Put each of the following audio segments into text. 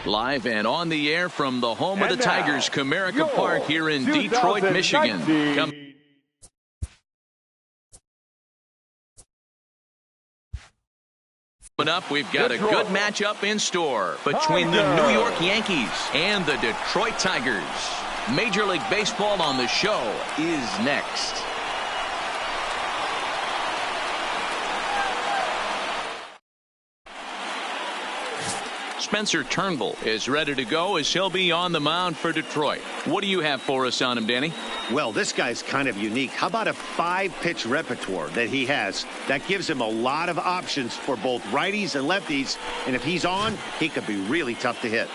Live and on the air from the home of the Tigers, Comerica Park here in Detroit, Michigan. Coming up, we've got a good matchup in store between the New York Yankees and the Detroit Tigers. Major League Baseball on the show is next. Spencer Turnbull is ready to go as he'll be on the mound for Detroit. What do you have for us on him, Danny? Well, this guy's kind of unique. How about a 5-pitch repertoire that he has? That gives him a lot of options for both righties and lefties. And if he's on, he could be really tough to hit.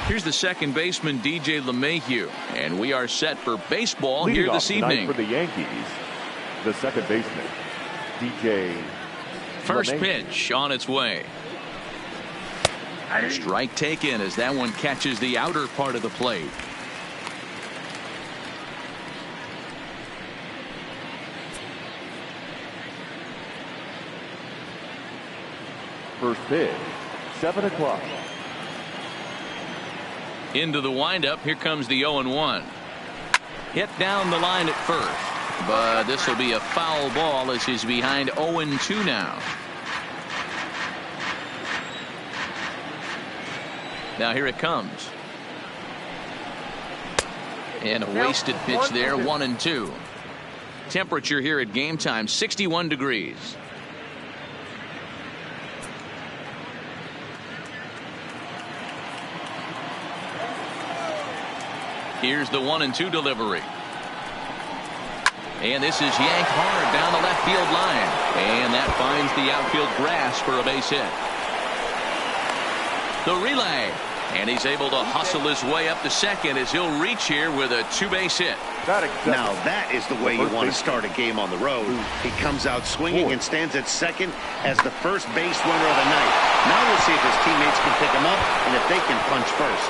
Here's the second baseman, DJ LeMahieu. And we are set for baseball here this evening. For the Yankees, the second baseman, DJ First LeMahieu. pitch on its way. Strike taken as that one catches the outer part of the plate. First pitch, 7 o'clock. Into the windup. Here comes the 0-1. Hit down the line at first. But this will be a foul ball as he's behind 0-2 now. Now here it comes. And a wasted pitch there, 1-2. Temperature here at game time, 61 degrees. Here's the 1-2 delivery. And this is yanked hard down the left field line. And that finds the outfield grass for a base hit. The relay. And he's able to hustle his way up to second as he'll reach here with a 2-base hit. Now that is the way you want to start a game on the road. He comes out swinging and stands at second as the first base runner of the night. Now we'll see if his teammates can pick him up and if they can punch first.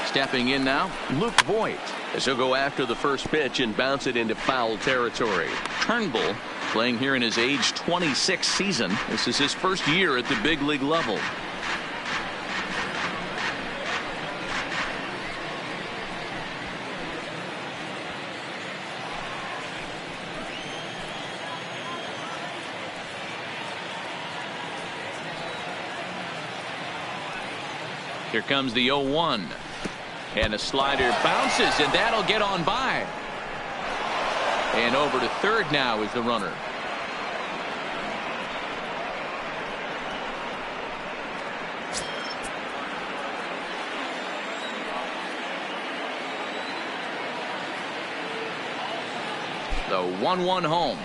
Stepping in now, Luke Voigt, as he'll go after the first pitch and bounce it into foul territory. Turnbull playing here in his age 26 season. This is his first year at the big league level. Here comes the 0-1. And a slider bounces, and that'll get on by. And over to third now is the runner. The 1-1 home.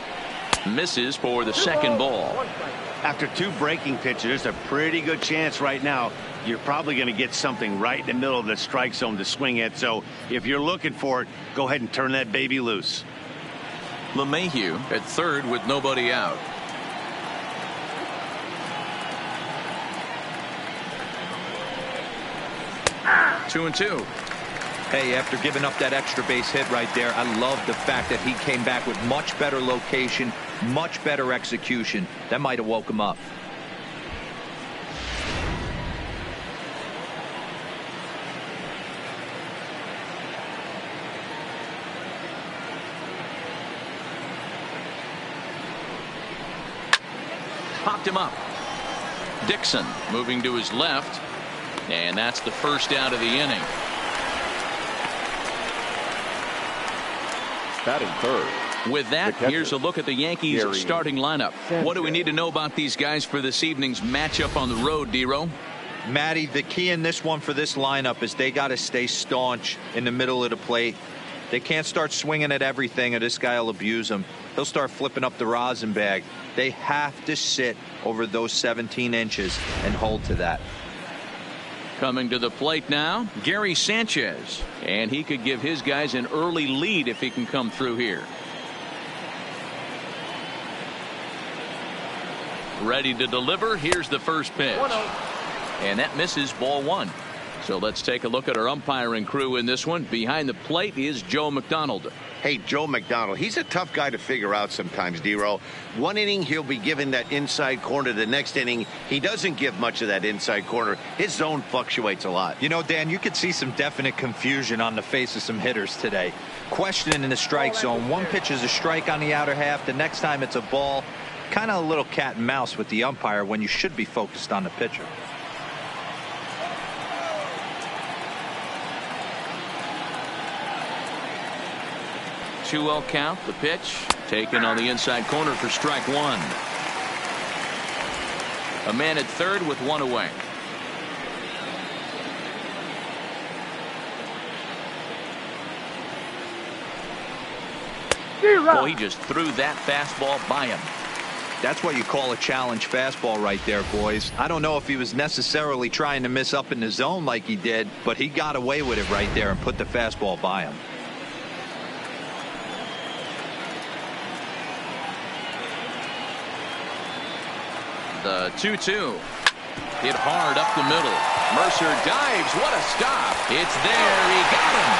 Misses for the second ball. After 2 breaking pitches, there's a pretty good chance right now you're probably going to get something right in the middle of the strike zone to swing at. So if you're looking for it, go ahead and turn that baby loose. LeMahieu at third with nobody out. Two and two. Hey, after giving up that extra base hit right there, I love the fact that he came back with much better location, much better execution. That might have woke him up. Popped him up. Dixon moving to his left, and that's the first out of the inning. Batting third. With that, here's a look at the Yankees starting lineup. What do we need to know about these guys for this evening's matchup on the road, D-Row? Matty, the key in this one for this lineup is they got to stay staunch in the middle of the plate. They can't start swinging at everything or this guy will abuse them. He'll start flipping up the rosin bag. They have to sit over those 17 inches and hold to that. Coming to the plate now, Gary Sanchez. And he could give his guys an early lead if he can come through here. Ready to deliver. Here's the first pitch. And that misses ball one. So let's take a look at our umpiring crew in this one. Behind the plate is Joe McDonald. Hey, Joe McDonald, he's a tough guy to figure out sometimes, D-Row. One inning, he'll be given that inside corner. The next inning, he doesn't give much of that inside corner. His zone fluctuates a lot. You know, Dan, you could see some definite confusion on the face of some hitters today. Questioning in the strike zone. One pitch is a strike on the outer half. The next time it's a ball. Kind of a little cat and mouse with the umpire when you should be focused on the pitcher. 2-0 count. The pitch taken on the inside corner for strike one. A man at third with one away. Well, he just threw that fastball by him. That's what you call a challenge fastball right there, boys. I don't know if he was necessarily trying to miss up in the zone like he did, but he got away with it right there and put the fastball by him. The 2-2. Hit hard up the middle. Mercer dives. What a stop. It's there. He got him.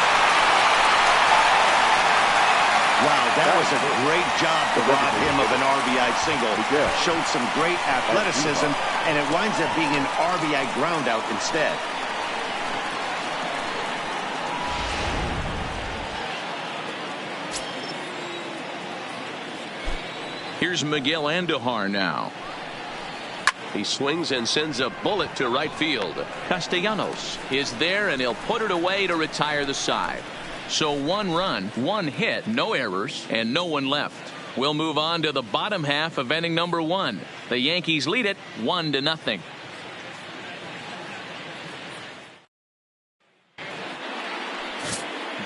Wow, that was a great job to rob him of an RBI single. Showed some great athleticism, and it winds up being an RBI ground out instead. Here's Miguel Andujar now. He swings and sends a bullet to right field. Castellanos is there, and he'll put it away to retire the side. So one run, one hit, no errors, and no one left. We'll move on to the bottom half of inning number one. The Yankees lead it 1-0.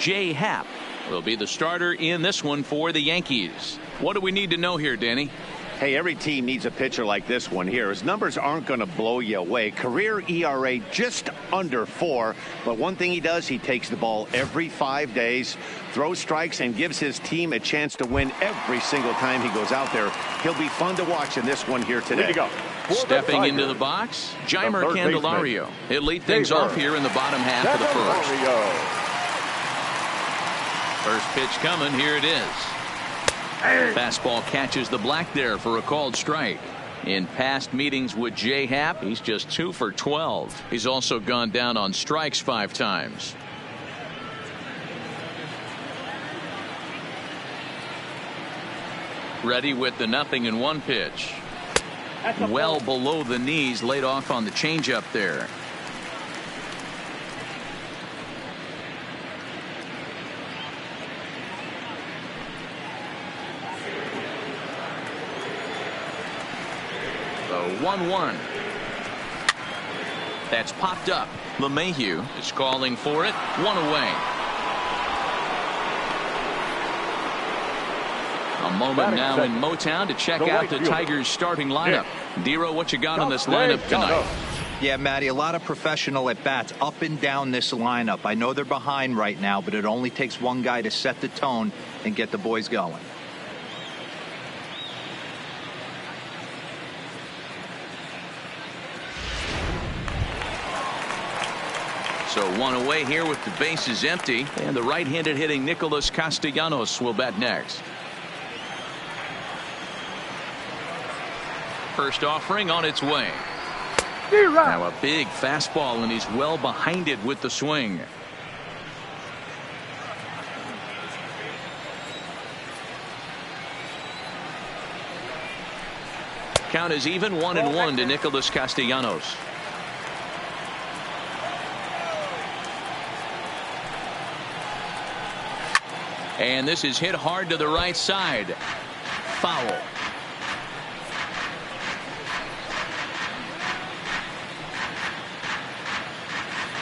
Jay Happ will be the starter in this one for the Yankees. What do we need to know here, Danny? Hey, every team needs a pitcher like this one here. His numbers aren't going to blow you away. Career ERA just under 4. But one thing he does, he takes the ball every 5 days, throws strikes, and gives his team a chance to win every single time he goes out there. He'll be fun to watch in this one here today. Stepping into the box, Jeimer Candelario. He'll lead things off here in the bottom half of the first. First pitch coming. Here it is. Fastball catches the black there for a called strike. In past meetings with Jay Happ, he's just 2 for 12. He's also gone down on strikes 5 times. Ready with the 0-1 pitch. Well below the knees, laid off on the changeup there. The 1-1. That's popped up. LeMahieu is calling for it. One away. A moment now in Motown to check out the Tigers starting lineup. Dero, what you got on this lineup tonight? Yeah, Matty, a lot of professional at bats up and down this lineup. I know they're behind right now, but it only takes one guy to set the tone and get the boys going. So one away here with the bases empty, and the right-handed hitting Nicholas Castellanos will bat next. First offering on its way. Now a big fastball, and he's well behind it with the swing. Count is even 1-1 to Nicholas Castellanos. And this is hit hard to the right side. Foul.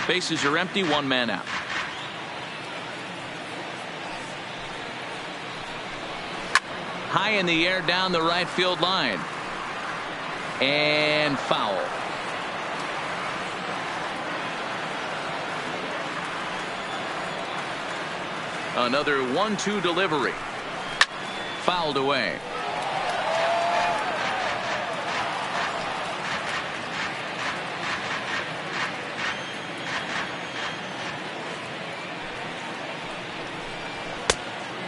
Bases are empty, one man out. High in the air down the right field line. And foul. Another 1-2 delivery. Fouled away.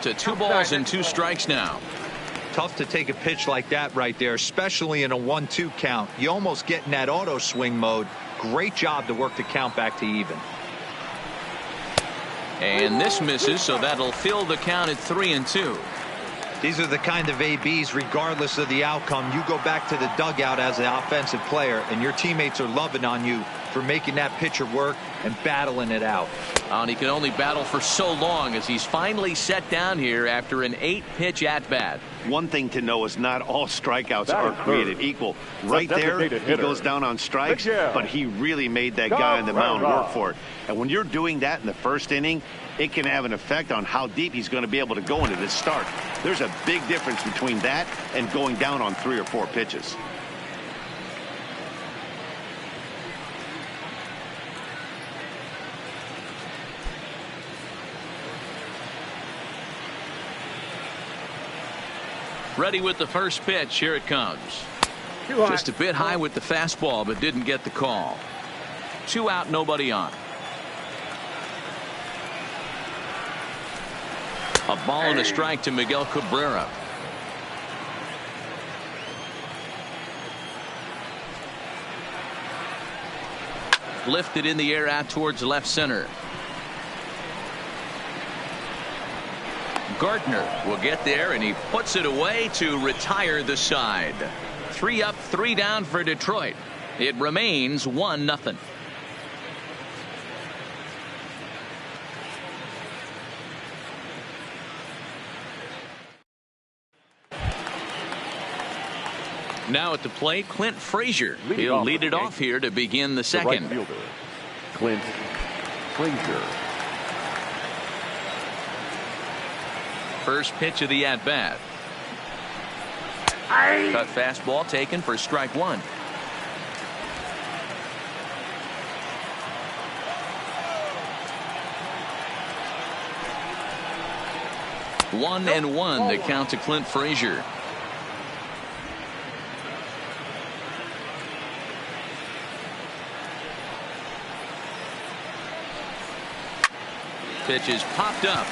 To 2 balls and 2 strikes now. Tough to take a pitch like that right there, especially in a 1-2 count. You almost get in that auto swing mode. Great job to work the count back to even. And this misses, so that'll fill the count at 3-2. These are the kind of ABs, regardless of the outcome, you go back to the dugout as an offensive player, and your teammates are loving on you for making that pitcher work and battling it out. And he can only battle for so long as he's finally set down here after an 8-pitch at-bat. One thing to know is not all strikeouts are created equal. Right there, he goes down on strikes, but he really made that guy on the mound work for it. And when you're doing that in the first inning, it can have an effect on how deep he's going to be able to go into this start. There's a big difference between that and going down on 3 or 4 pitches. Ready with the first pitch. Here it comes. Just a bit high with the fastball, but didn't get the call. 2 out, nobody on. A ball and a strike to Miguel Cabrera. Lifted in the air out towards left center. Gardner will get there, and he puts it away to retire the side. 3 up, 3 down for Detroit. It remains 1-0. Now at the plate, Clint Frazier. He'll lead it off here to begin the second. Right fielder, Clint Frazier. First pitch of the at-bat. Cut fastball taken for strike 1. One and one to count to Clint Frazier. Pitch is popped up.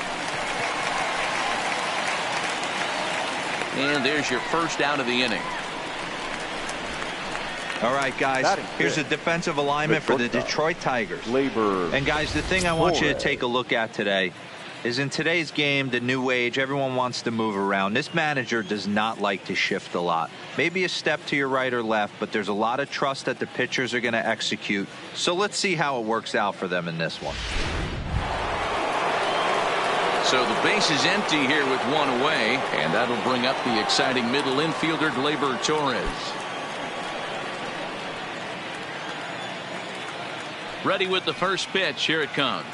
And there's your first out of the inning. All right, guys, here's a defensive alignment for the Detroit Tigers. And guys, the thing I want you to take a look at today is in today's game, the new age, everyone wants to move around. This manager does not like to shift a lot. Maybe a step to your right or left, but there's a lot of trust that the pitchers are going to execute. So let's see how it works out for them in this one. So the base is empty here with 1 away, and that'll bring up the exciting middle infielder Gleyber Torres. Ready with the first pitch. Here it comes.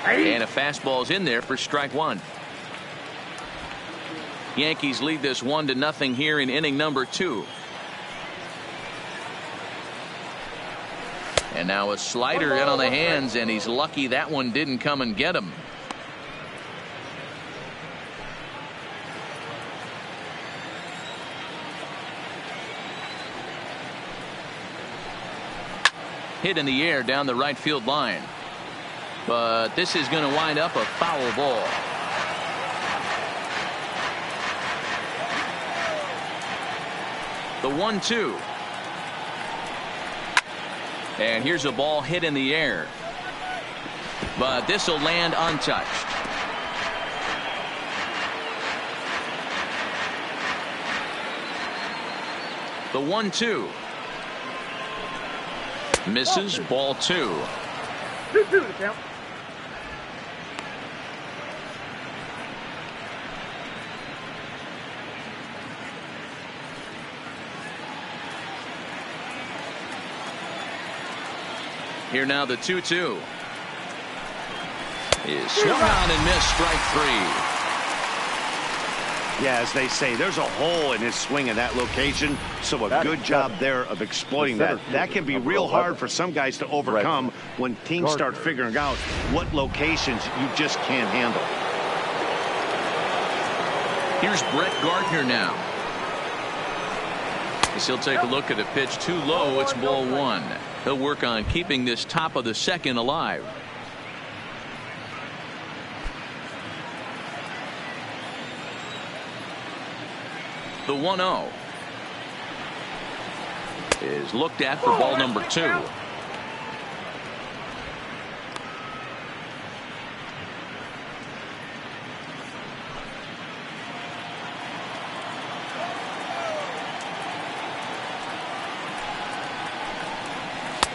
And a fastball's in there for strike 1. Yankees lead this 1-0 here in inning number 2. And now a slider in on the hands, and he's lucky that one didn't come and get him. Hit in the air down the right field line. But this is going to wind up a foul ball. The 1-2. And here's a ball hit in the air. But this will land untouched. The 1-2. Misses. Ball 2. Here now the 2-2 is swung on and missed. Strike 3. Yeah, as they say, there's a hole in his swing in that location, so a good job there of exploiting that. That can be real hard for some guys to overcome when teams start figuring out what locations you just can't handle. Here's Brett Gardner now. As he'll take a look at a pitch too low. It's ball 1. He'll work on keeping this top of the second alive. The 1-0 is looked at for ball number 2.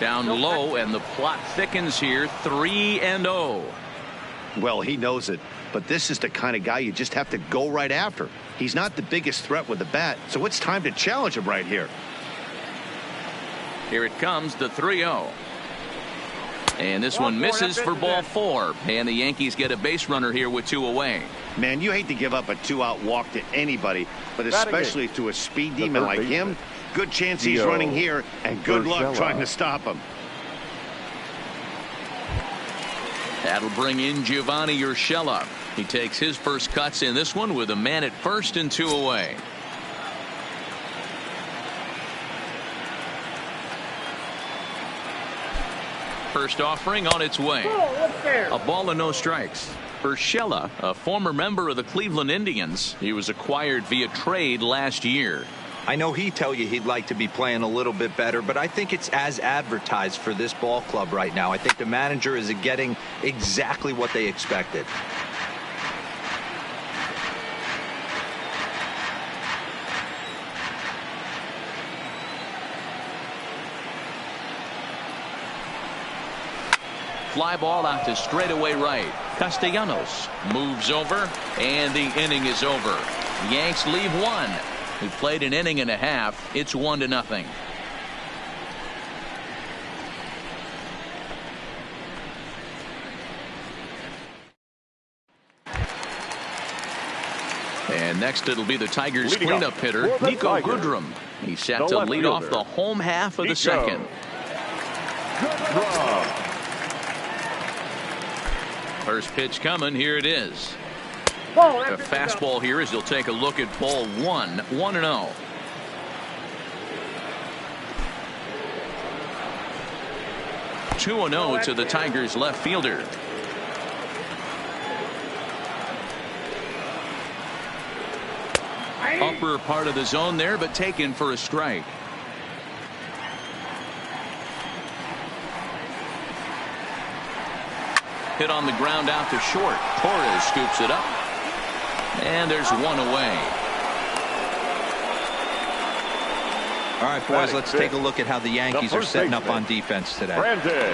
Down low, and the plot thickens here. 3-0. Well, he knows it, but this is the kind of guy you just have to go right after. He's not the biggest threat with the bat, so it's time to challenge him right here. Here it comes, the 3-0. And this one misses for ball 4. And the Yankees get a base runner here with 2 away. Man, you hate to give up a 2-out walk to anybody, but especially to a speed demon like him. Good chance he's running here, and good luck trying to stop him. That'll bring in Giovanni Urshela. He takes his first cuts in this one with a man at first and 2 away. First offering on its way. A ball and no strikes. Urshela, a former member of the Cleveland Indians. He was acquired via trade last year. I know he'd tell you he'd like to be playing a little bit better, but I think it's as advertised for this ball club right now. I think the manager is getting exactly what they expected. Fly ball out to straightaway right. Castellanos moves over, and the inning is over. Yanks leave 1. We played an inning and a half. It's 1-0. And next it'll be the Tigers cleanup hitter, Nico Goodrum. He's set to lead off the home half of the second. First pitch coming. Here it is. A fastball here as he'll take a look at ball 1. 1-0. (2-0) to the Tigers left fielder. Upper part of the zone there, but taken for a strike. Hit on the ground out to short. Torres scoops it up. And there's 1 away. All right, boys, let's take a look at how the Yankees are setting up on defense today.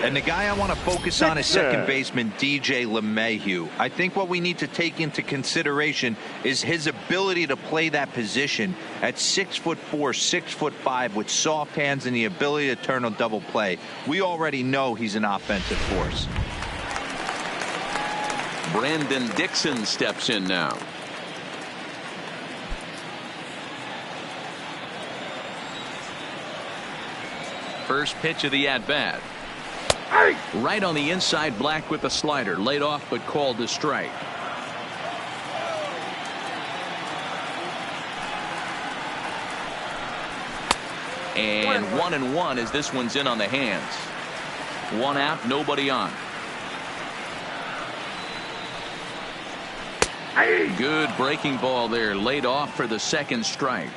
And the guy I want to focus on is second baseman DJ LeMahieu. I think what we need to take into consideration is his ability to play that position at 6'4", 6'5", with soft hands and the ability to turn a double play. We already know he's an offensive force. Brandon Dixon steps in now. First pitch of the at-bat. Right on the inside, Black with a slider. Laid off but called to strike. And 1-1 as this one's in on the hands. 1 out, nobody on. Good breaking ball there, laid off for the second strike.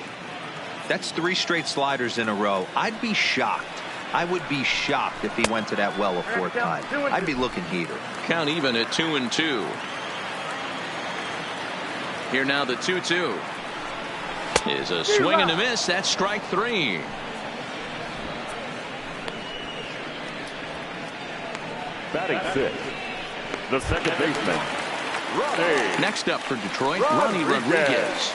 That's 3 straight sliders in a row. I'd be shocked. I would be shocked if he went to that well a 4th time. I'd be looking heater. Count even at 2-2. Here now the 2-2 is a swing and a miss. That's strike 3. Batting 6, the second baseman, Ronnie. Next up for Detroit, Ronnie Rodriguez.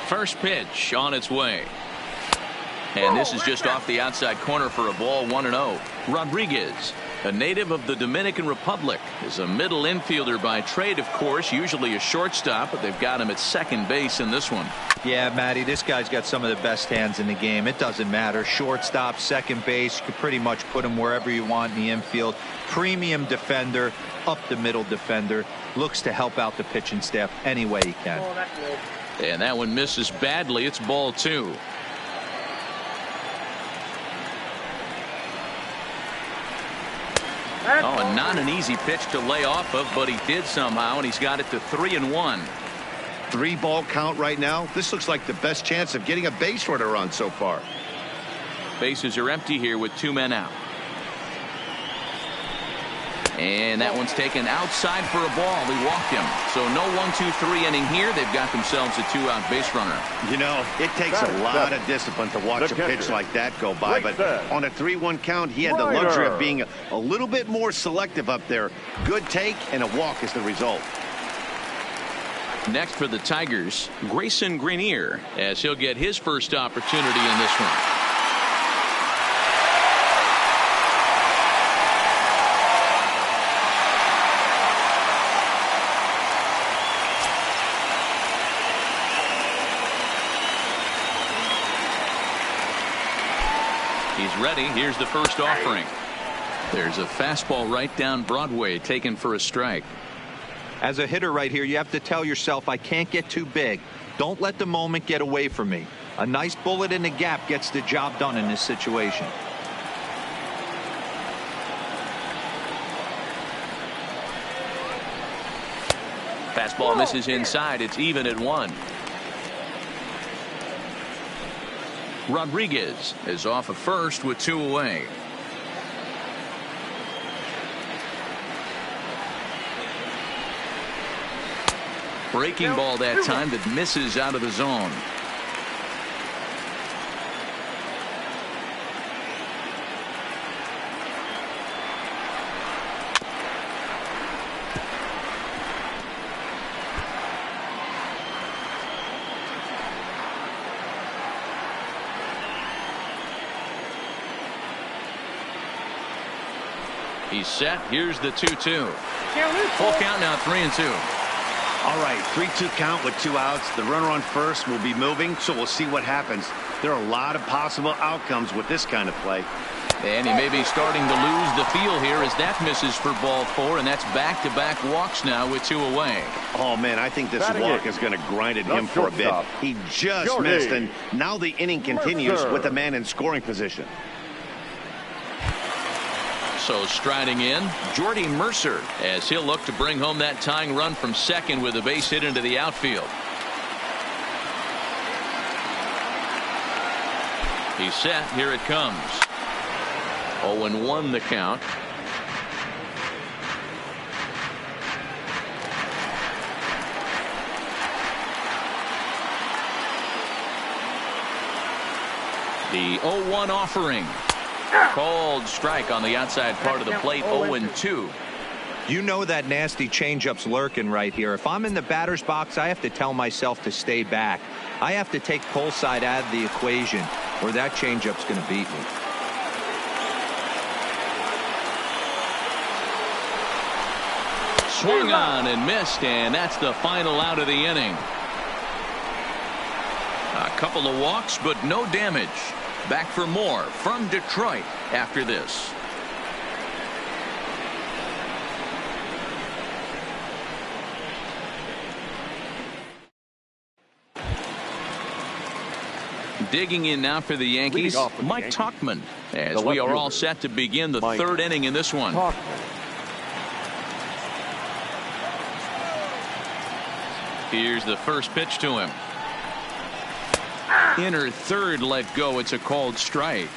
First pitch on its way. And this is just off the outside corner for a ball. 1-0. Rodriguez, a native of the Dominican Republic, is a middle infielder by trade, of course, usually a shortstop, but they've got him at second base in this one. Yeah, Matty, this guy's got some of the best hands in the game. It doesn't matter. Shortstop, second base, you can pretty much put him wherever you want in the infield. Premium defender, up the middle defender, looks to help out the pitching staff any way he can. And that one misses badly. It's ball 2. Oh, and not an easy pitch to lay off of, but he did somehow, and he's got it to 3-1. 3-ball count right now. This looks like the best chance of getting a base runner on so far. Bases are empty here with 2 men out. And that one's taken outside for a ball. He walked him. So no 1-2-3 inning here. They've got themselves a 2-out base runner. You know, it takes a lot of discipline to watch a pitch like that go by. But on a 3-1 count, he had the luxury of being a little bit more selective up there. Good take and a walk is the result. Next for the Tigers, Grayson Grenier, as he'll get his first opportunity in this one. He's ready. Here's the first offering. There's a fastball right down Broadway, taken for a strike. As a hitter right here, you have to tell yourself, I can't get too big. Don't let the moment get away from me. A nice bullet in the gap gets the job done in this situation. Fastball misses inside. It's even at 1. Rodriguez is off of first with 2 away. Breaking ball that time that misses out of the zone. He's set. Here's the 2-2. Full count now, 3-2. All right, 3-2 count with 2 outs. The runner on first will be moving, so we'll see what happens. There are a lot of possible outcomes with this kind of play. And he may be starting to lose the feel here as that misses for ball 4, and that's back-to-back walks now with 2 away. Oh, man, I think this walk is going to grind at him for a bit. He just missed, and now the inning continues with a man in scoring position. So striding in, Jordy Mercer, as he'll look to bring home that tying run from second with a base hit into the outfield. He's set. Here it comes. 0-1 the count. The 0-1 offering. Called strike on the outside part of the plate. 0-2. You know that nasty changeup's lurking right here. If I'm in the batter's box, I have to tell myself to stay back. I have to take pull side out of the equation, or that changeup's going to beat me. Swung on and missed, and that's the final out of the inning. A couple of walks, but no damage. Back for more from Detroit after this. Digging in now for the Yankees, Mike Tauchman, as we are all set to begin the third inning in this one. Here's the first pitch to him. Inner third let go. It's a called strike.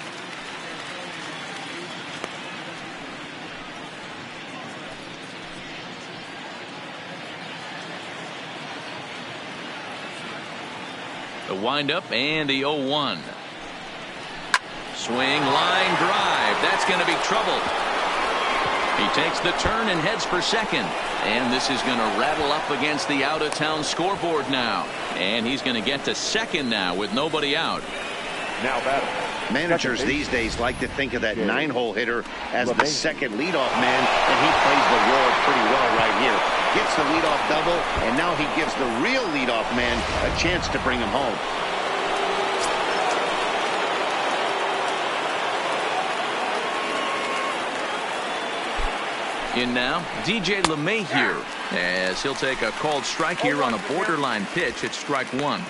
The windup and the 0-1. Swing, line drive. That's going to be trouble. He takes the turn and heads for second. And this is going to rattle up against the out-of-town scoreboard now. And he's going to get to second now with nobody out. Now batter. Managers these days like to think of that 9-hole hitter as the second leadoff man, and he plays the role pretty well right here. Gets the leadoff double, and now he gives the real leadoff man a chance to bring him home. In now, DJ LeMahieu, as he'll take a called strike here on a borderline pitch at strike 1.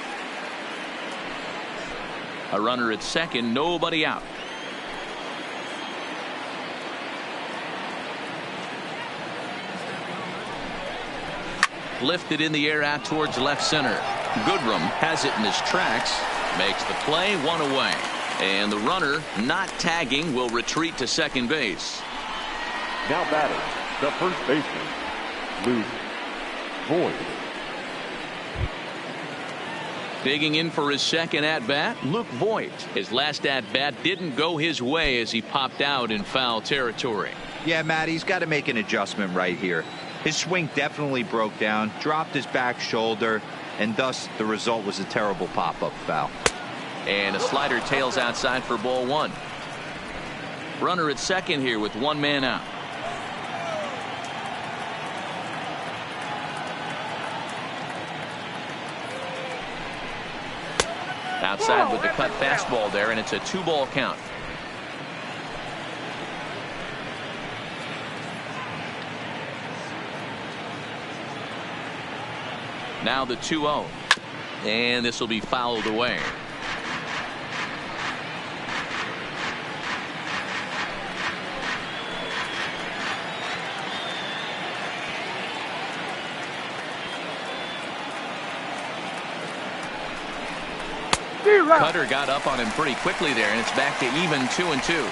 A runner at second, nobody out. Lifted in the air out towards left center. Goodrum has it in his tracks. Makes the play, 1 away. And the runner, not tagging, will retreat to second base. Now batting, the first baseman, Luke Voigt. Digging in for his second at-bat, Luke Voigt. His last at-bat didn't go his way as he popped out in foul territory. Yeah, Matt, he's got to make an adjustment right here. His swing definitely broke down, dropped his back shoulder, and thus the result was a terrible pop-up foul. And a slider tails outside for ball 1. Runner at second here with 1 man out. Outside with the cut fastball there, and it's a 2-ball count. Now the 2-0. And this will be fouled away. Cutter got up on him pretty quickly there, and it's back to even 2-2.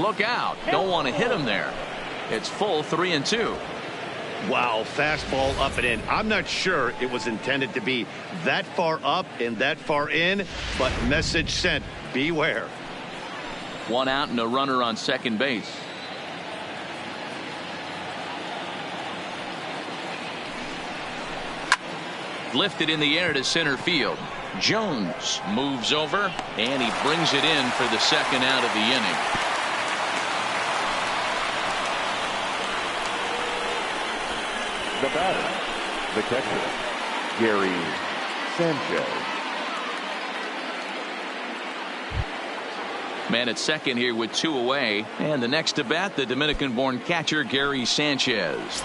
Look out. Don't want to hit him there. It's full 3-2. Wow, fastball up and in. I'm not sure it was intended to be that far up and that far in, but message sent. Beware. 1 out and a runner on second base. Lifted in the air to center field. Jones moves over, and he brings it in for the second out of the inning. The batter, the catcher, Gary Sanchez. Man at second here with 2 away, and the next to bat, the Dominican-born catcher Gary Sanchez.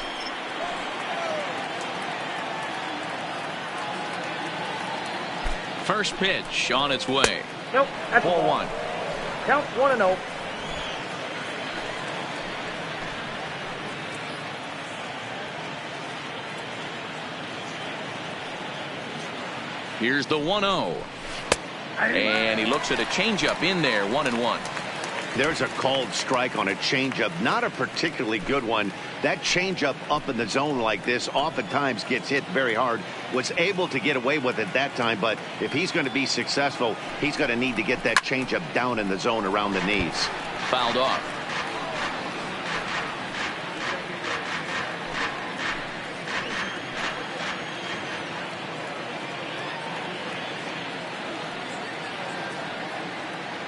First pitch on its way. Nope, that's Ball 1. Count 1-0. Here's the 1-0. And he looks at a changeup in there, 1-1. There's a called strike on a changeup, not a particularly good one. That changeup up in the zone like this oftentimes gets hit very hard. Was able to get away with it that time, but if he's going to be successful, he's going to need to get that changeup down in the zone around the knees. Fouled off.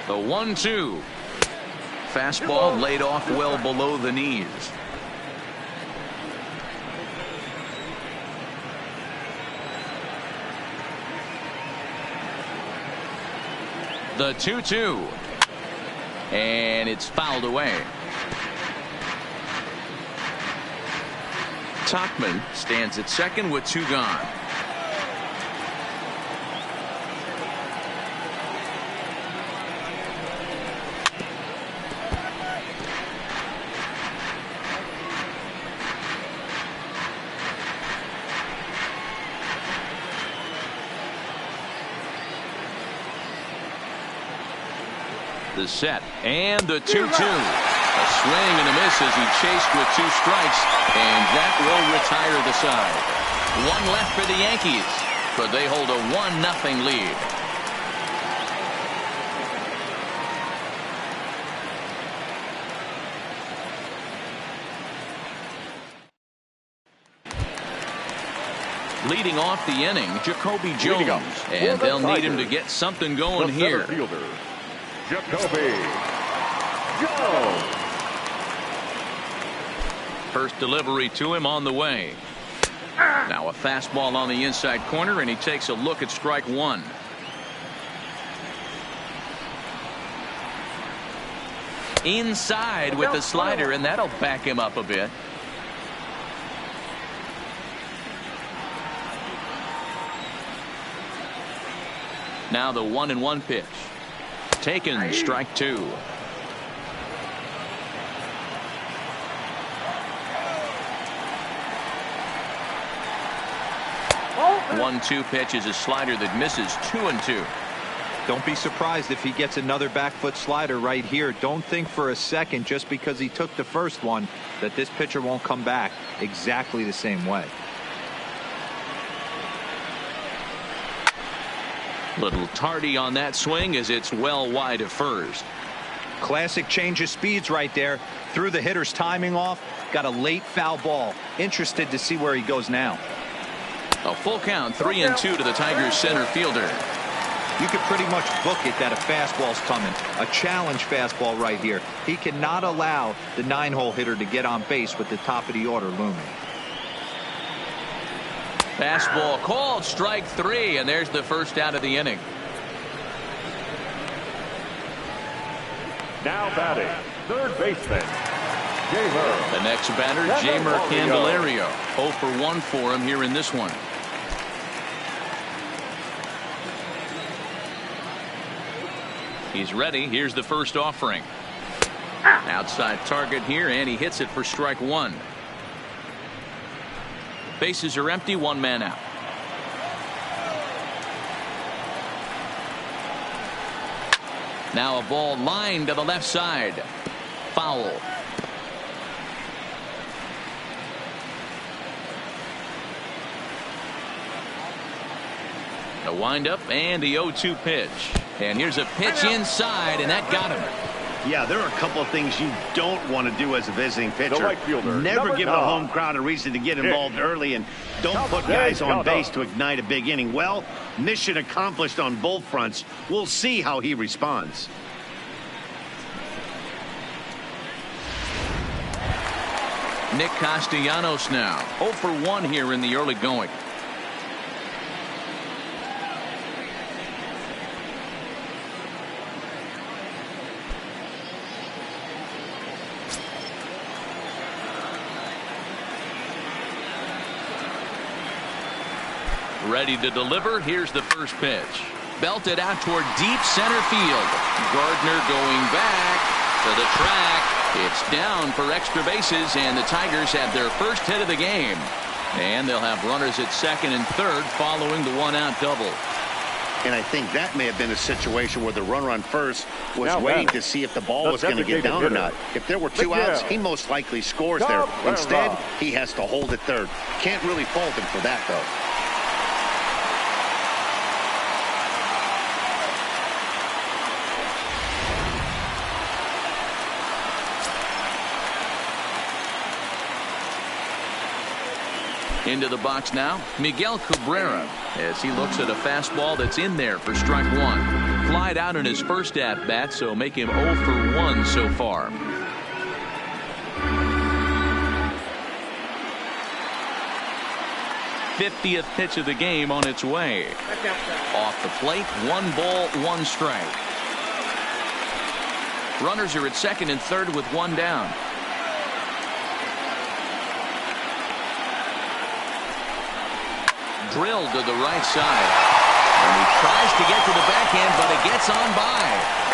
The 1-2. Fastball laid off well below the knees. The 2-2. And it's fouled away. Tauchman stands at second with 2 gone. The set and the 2-2. A swing and a miss as he chased with 2 strikes, and that will retire the side. 1 left for the Yankees, but they hold a 1-0 lead. Leading off the inning, Jacoby Jones, and they'll need him to get something going here. Fielder, Jacoby Jones. First delivery to him on the way. Now a fastball on the inside corner, and he takes a look at strike 1. Inside with the slider, and that'll back him up a bit. Now the 1-1 pitch. taken. Strike two. 1-2 pitch is a slider that misses 2-2. Don't be surprised if he gets another back foot slider right here. Don't think for a second, just because he took the first one, that this pitcher won't come back exactly the same way. Little tardy on that swing as it's well wide of first. Classic change of speeds right there. Threw the hitter's timing off. Got a late foul ball. Interested to see where he goes now. A full count, 3-2 to the Tigers center fielder. You could pretty much book it that a fastball's coming. A challenge fastball right here. He cannot allow the 9-hole hitter to get on base with the top of the order looming. Fastball called, strike three, and there's the first out of the inning. Now batting, third baseman, Jamer. The next batter, Jamer Candelario. 0 for 1 for him here in this one. He's ready. Here's the first offering. Outside target here, and he hits it for strike one. Bases are empty, one man out. Now a ball lined to the left side. Foul. The windup and the 0-2 pitch. And here's a pitch inside, and that got him. Yeah, there are a couple of things you don't want to do as a visiting pitcher. right fielder, Never give number the 9. home crowd a reason to get involved early, and don't put guys on base to ignite a big inning. Well, mission accomplished on both fronts. We'll see how he responds. Nick Castellanos now 0 for 1 here in the early going. Ready to deliver. Here's the first pitch. Belted out toward deep center field. Gardner going back to the track. It's down for extra bases, and the Tigers have their first hit of the game. And they'll have runners at second and third following the one-out double. And I think that may have been a situation where the runner on first was Now waiting back. to see if the ball The was going to get designated down or hitter. not. If there were two Miguel. outs, he most likely scores there. Cabrera. Instead, he has to hold at third. Can't really fault him for that, though. Into the box now, Miguel Cabrera, as he looks at a fastball that's in there for strike one. Flied out in his first at bat, so make him 0 for 1 so far. '50th pitch of the game on its way. Off the plate, 1 ball, 1 strike. Runners are at second and third with 1 down. Drilled to the right side. And he tries to get to the backhand, but it gets on by.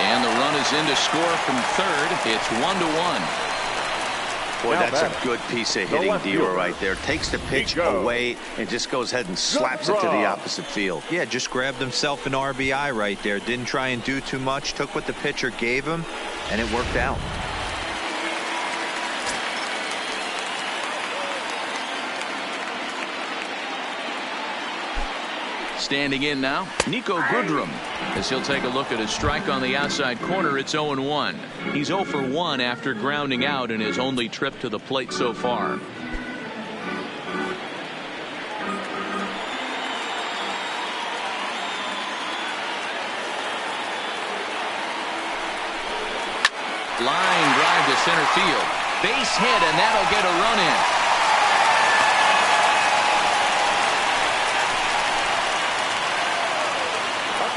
And the run is in to score from third. It's 1-1. Boy, Now that's back. a good piece of The hitting left dealer fielder. right there. Takes the pitch Go. away and just goes ahead and slaps it to the opposite field. Yeah, just grabbed himself an RBI right there. Didn't try and do too much. Took what the pitcher gave him, and it worked out. Standing in now, Nico Goodrum, as he'll take a look at his strike on the outside corner. It's 0-1. He's 0 for 1 after grounding out in his only trip to the plate so far. Line drive to center field. Base hit, and that'll get a run in.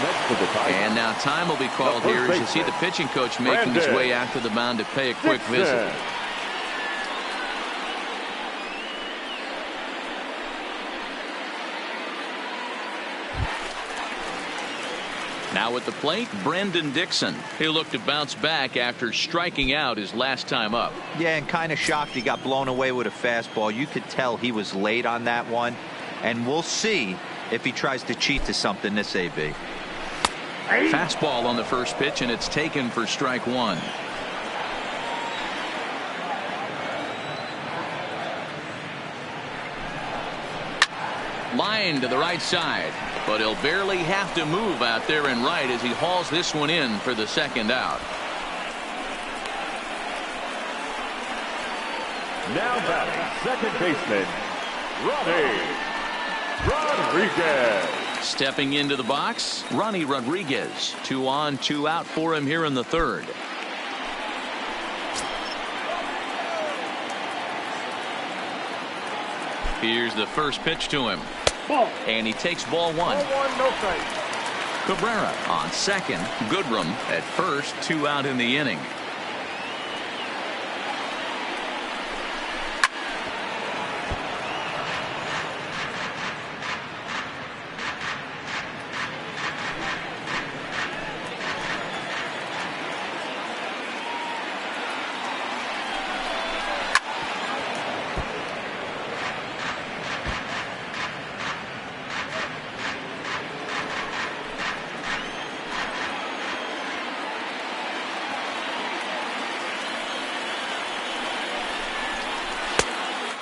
Next to the Tigers. And now time will be called The here first as you see the baseman, pitching coach making his Brandon way out to the mound to pay a quick visit. Dixon. Now at the plate, Brendan Dixon. He'll look to bounce back after striking out his last time up. Yeah, and kind of shocked he got blown away with a fastball. You could tell he was late on that one. And we'll see if he tries to cheat to something this AB. Fastball on the first pitch, and it's taken for strike one. Line to the right side, but he'll barely have to move out there and right as he hauls this one in for the second out. Now batting, second baseman, Ronnie Rodriguez. Stepping into the box, Ronnie Rodriguez. 2 on, 2 out for him here in the third. Here's the first pitch to him. Ball. And he takes ball one. Ball one, no strike. Cabrera on second. Goodrum at first. 2 out in the inning.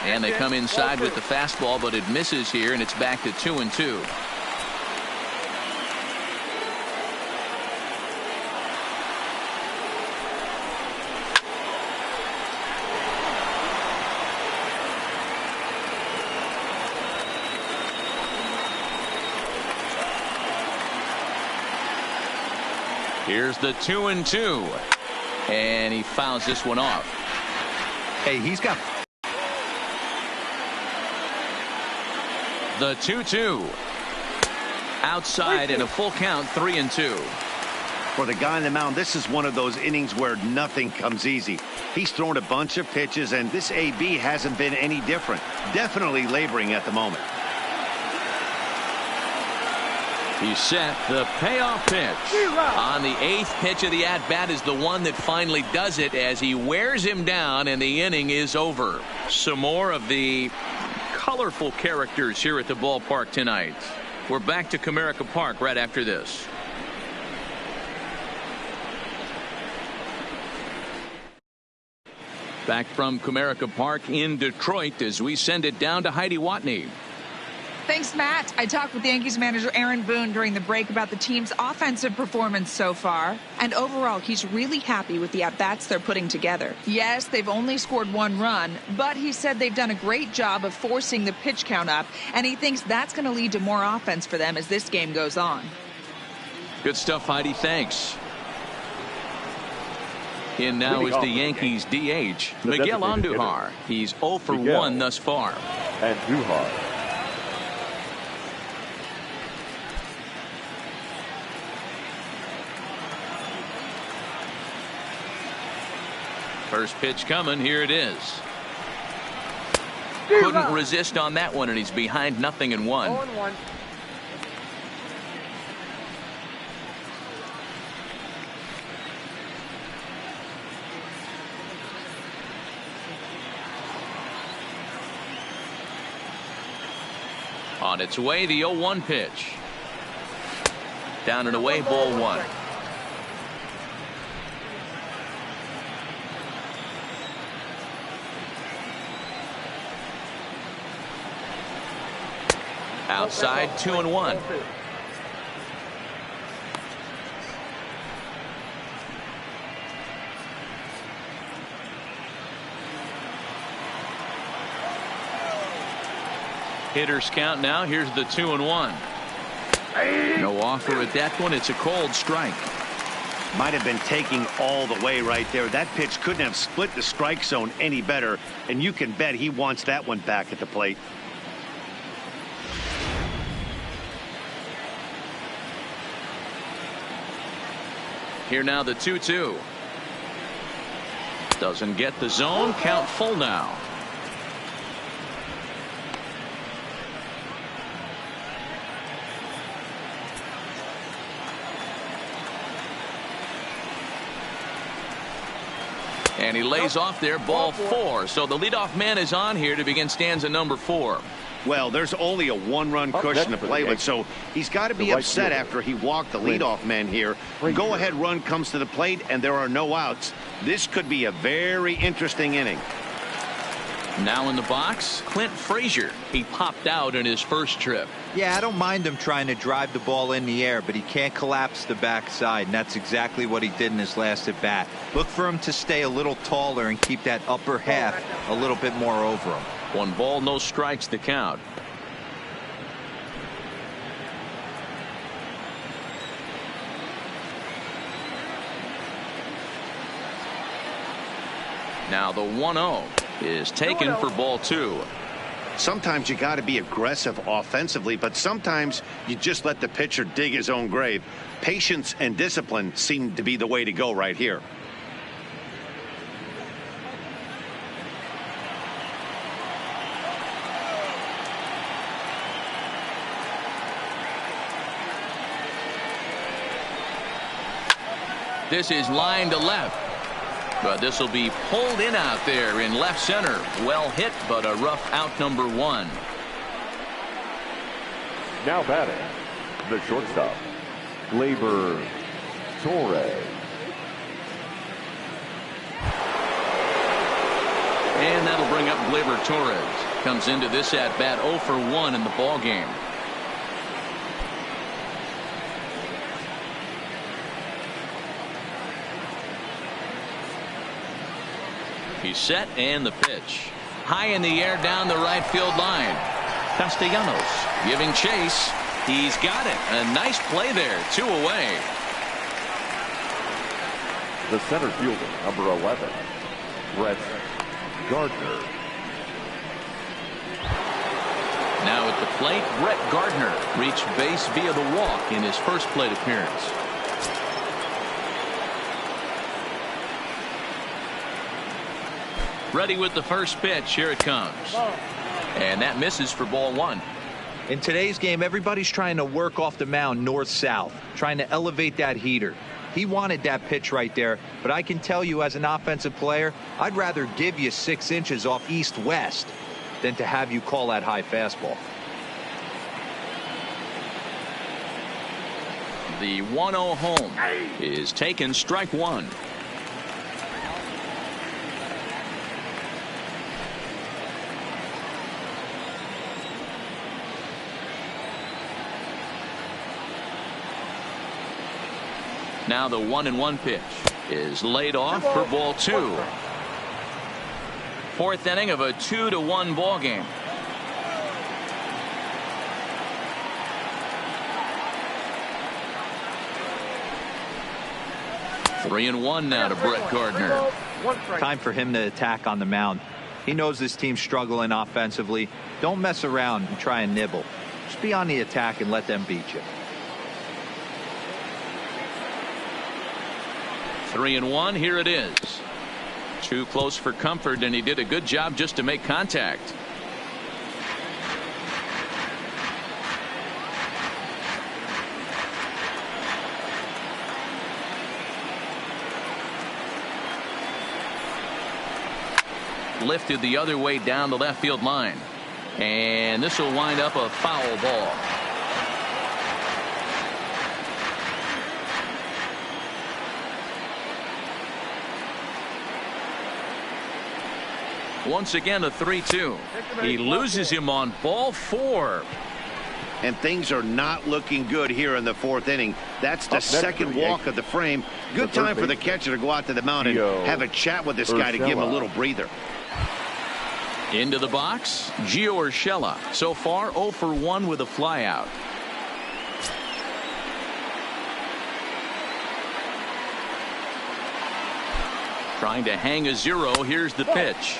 And they come inside with the fastball, but it misses here, and it's back to 2-2. Here's the 2-2, and he fouls this one off. Hey, he's got the 2-2 outside in a full count. 3-2. For the guy on the mound, this is one of those innings where nothing comes easy. He's thrown a bunch of pitches, and this AB hasn't been any different. Definitely laboring at the moment. He's set. The payoff pitch on the 8th pitch of the at-bat is the one that finally does it as he wears him down, and the inning is over. Some more of the colorful characters here at the ballpark tonight. We're back to Comerica Park right after this. Back from Comerica Park in Detroit as we send it down to Heidi Watney. Thanks, Matt. I talked with Yankees manager Aaron Boone during the break about the team's offensive performance so far. And overall, he's really happy with the at-bats they're putting together. Yes, they've only scored 1 run, but he said they've done a great job of forcing the pitch count up, and he thinks that's going to lead to more offense for them as this game goes on. Good stuff, Heidi. Thanks. In now is the Yankees DH, Miguel Andujar. He's 0 for 1 thus far. Andujar. First pitch coming. Here it is. Couldn't resist on that one, and he's behind 0-1. 0-1. On its way, the 0-1 pitch. Down and away, ball 1. Outside, 2-1. Hitters count now. Here's the 2-1. No offer at that one. It's a cold strike. Might have been taking all the way right there. That pitch couldn't have split the strike zone any better, and you can bet he wants that one back at the plate. Here now the 2-2. Doesn't get the zone. Count full now. And he lays off there, ball 4. So the leadoff man is on here to begin stanza number 4. Well, there's only a one-run cushion to play with, so he's got to be upset after he walked the leadoff man here. Go-ahead run comes to the plate, and there are no outs. This could be a very interesting inning. Now in the box, Clint Frazier. He popped out in his first trip. Yeah, I don't mind him trying to drive the ball in the air, but he can't collapse the backside, and that's exactly what he did in his last at bat. Look for him to stay a little taller and keep that upper half a little bit more over him. 1 ball, no strikes to count. Now the 1-0 is taken for ball 2. Sometimes you got to be aggressive offensively, but sometimes you just let the pitcher dig his own grave. Patience and discipline seem to be the way to go right here. This is line to left. But this will be pulled in out there in left center. Well hit, but a rough out, number 1. Now batting, the shortstop, Gleyber Torres. And that'll bring up Gleyber Torres. Comes into this at bat 0 for 1 in the ball game. He's set, and the pitch. High in the air down the right field line. Castellanos giving chase. He's got it. A nice play there. 2 away. The center fielder, number 11, Brett Gardner. Now at the plate, Brett Gardner reached base via the walk in his first plate appearance. Ready with the first pitch. Here it comes. And that misses for ball 1. In today's game, everybody's trying to work off the mound north-south, trying to elevate that heater. He wanted that pitch right there, but I can tell you as an offensive player, I'd rather give you 6 inches off east-west than to have you call that high fastball. The 1-0 home is taken, strike 1. Now the 1-1 pitch is laid off for ball 2. 4th inning of a 2-1 ball game. Three and one now to Brett Gardner. Time for him to attack on the mound. He knows this team's struggling offensively. Don't mess around and try and nibble. Just be on the attack and let them beat you. 3-1. Here it is. Too close for comfort, and he did a good job just to make contact. Lifted the other way down the left field line, and this will wind up a foul ball. Once again, a 3-2. He loses him on ball 4. And things are not looking good here in the 4th inning. That's the second walk of the frame. Good time for the catcher to go out to the mound and have a chat with this guy to give him a little breather. Into the box, Gio Urshela. So far, 0 for 1 with a flyout. Trying to hang a 0. Here's the pitch.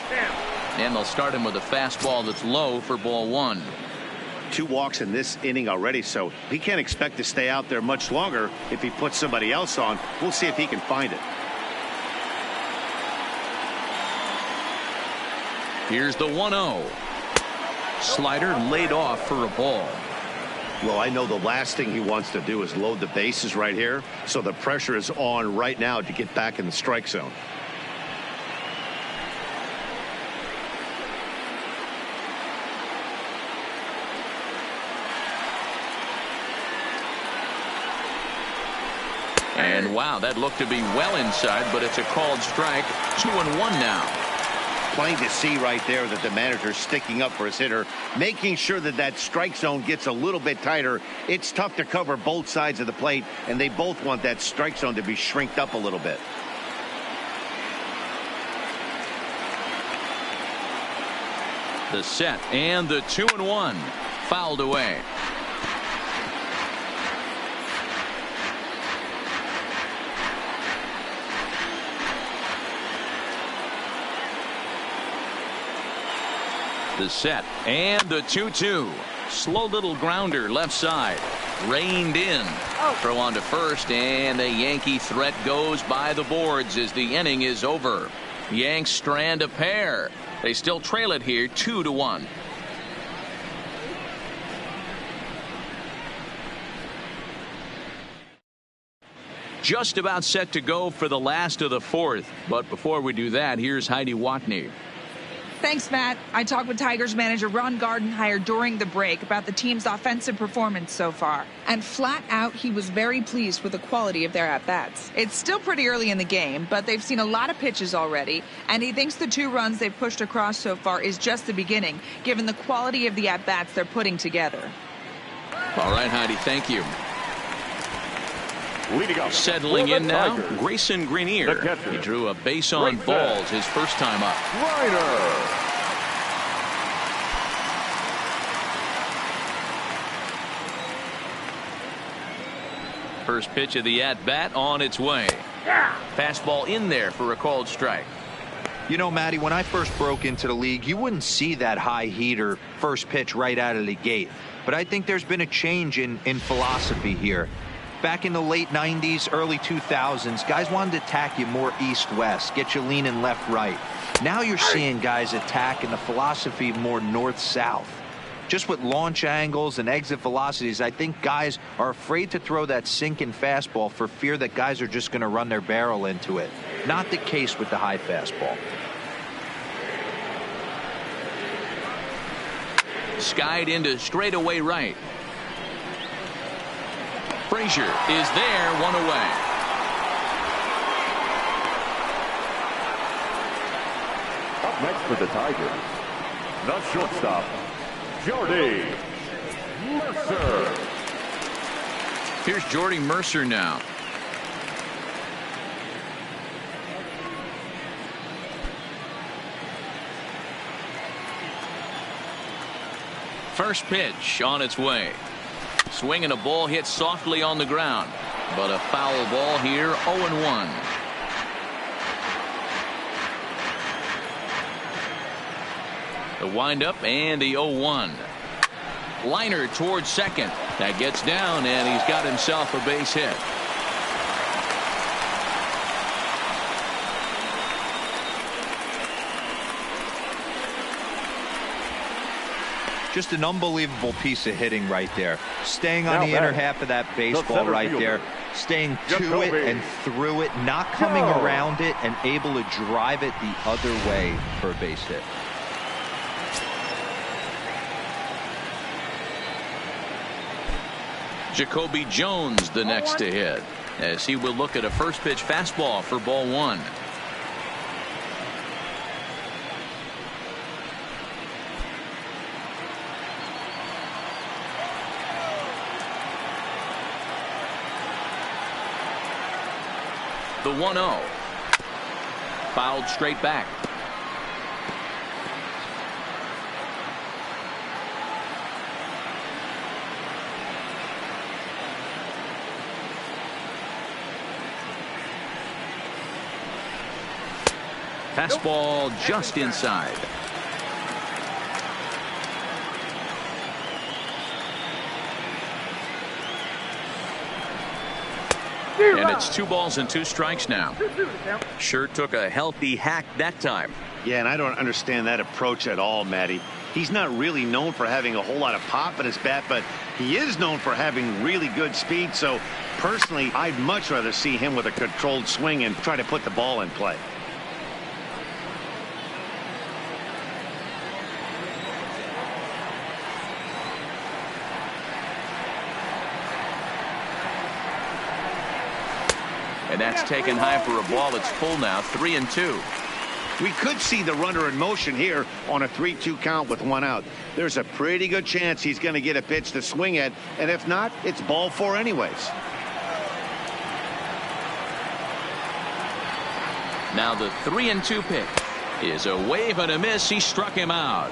And they'll start him with a fastball that's low for ball 1. 2 walks in this inning already, so he can't expect to stay out there much longer if he puts somebody else on. We'll see if he can find it. Here's the 1-0. Slider laid off for a ball. Well, I know the last thing he wants to do is load the bases right here, so the pressure is on right now to get back in the strike zone. And wow, that looked to be well inside, but it's a called strike. 2-1 now. Plain to see right there that the manager's sticking up for his hitter, making sure that that strike zone gets a little bit tighter. It's tough to cover both sides of the plate, and they both want that strike zone to be shrinked up a little bit. The set and the 2-1 fouled away. The set and the 2-2. Slow little grounder left side. Reined in. Throw on to first, and the Yankee threat goes by the boards as the inning is over. Yanks strand a pair. They still trail it here 2-1. Just about set to go for the last of the fourth. But before we do that, here's Heidi Watney. Thanks, Matt. I talked with Tigers manager Ron Gardenhire during the break about the team's offensive performance so far. And flat out, he was very pleased with the quality of their at-bats. It's still pretty early in the game, but they've seen a lot of pitches already. And he thinks the 2 runs they've pushed across so far is just the beginning, given the quality of the at-bats they're putting together. All right, Heidi, thank you. Leading up. Settling in now, Tigers, Grayson Greenier. the catcher, He drew a base on Grayson balls his first time up. Reiner. First pitch of the at-bat on its way. Fastball in there for a called strike. You know, Matty, when I first broke into the league, you wouldn't see that high heater first pitch right out of the gate. But I think there's been a change in philosophy here. Back in the late 90s, early 2000s, guys wanted to attack you more east-west, get you leaning left-right. Now you're seeing guys attack in the philosophy more north-south. Just with launch angles and exit velocities, I think guys are afraid to throw that sinking fastball for fear that guys are just going to run their barrel into it. Not the case with the high fastball. Skied into straightaway right. Frazier is there, 1 away. Up next for the Tigers, the shortstop, Jordy Mercer. Here's Jordy Mercer now. First pitch on its way. Swinging a ball hit softly on the ground, but a foul ball here. 0-1. The windup and the 0-1. Liner towards second. That gets down, and he's got himself a base hit. Just an unbelievable piece of hitting right there. Staying on the inner half of that baseball right there. Staying to it and through it. Not coming around it and able to drive it the other way for a base hit. Jacoby Jones the next to hit, as he will look at a first pitch fastball for ball 1. The 1-0. Fouled straight back. Fastball just inside. And it's 2 balls and 2 strikes now. Sure took a healthy hack that time. Yeah, and I don't understand that approach at all, Matty. He's not really known for having a whole lot of pop in his bat, but he is known for having really good speed. So personally, I'd much rather see him with a controlled swing and try to put the ball in play. And that's taken high for a ball. It's full now, 3-2. We could see the runner in motion here on a 3-2 count with one out. There's a pretty good chance he's going to get a pitch to swing at, and if not, it's ball four anyways. Now the 3-2 pitch is a wave and a miss. He struck him out.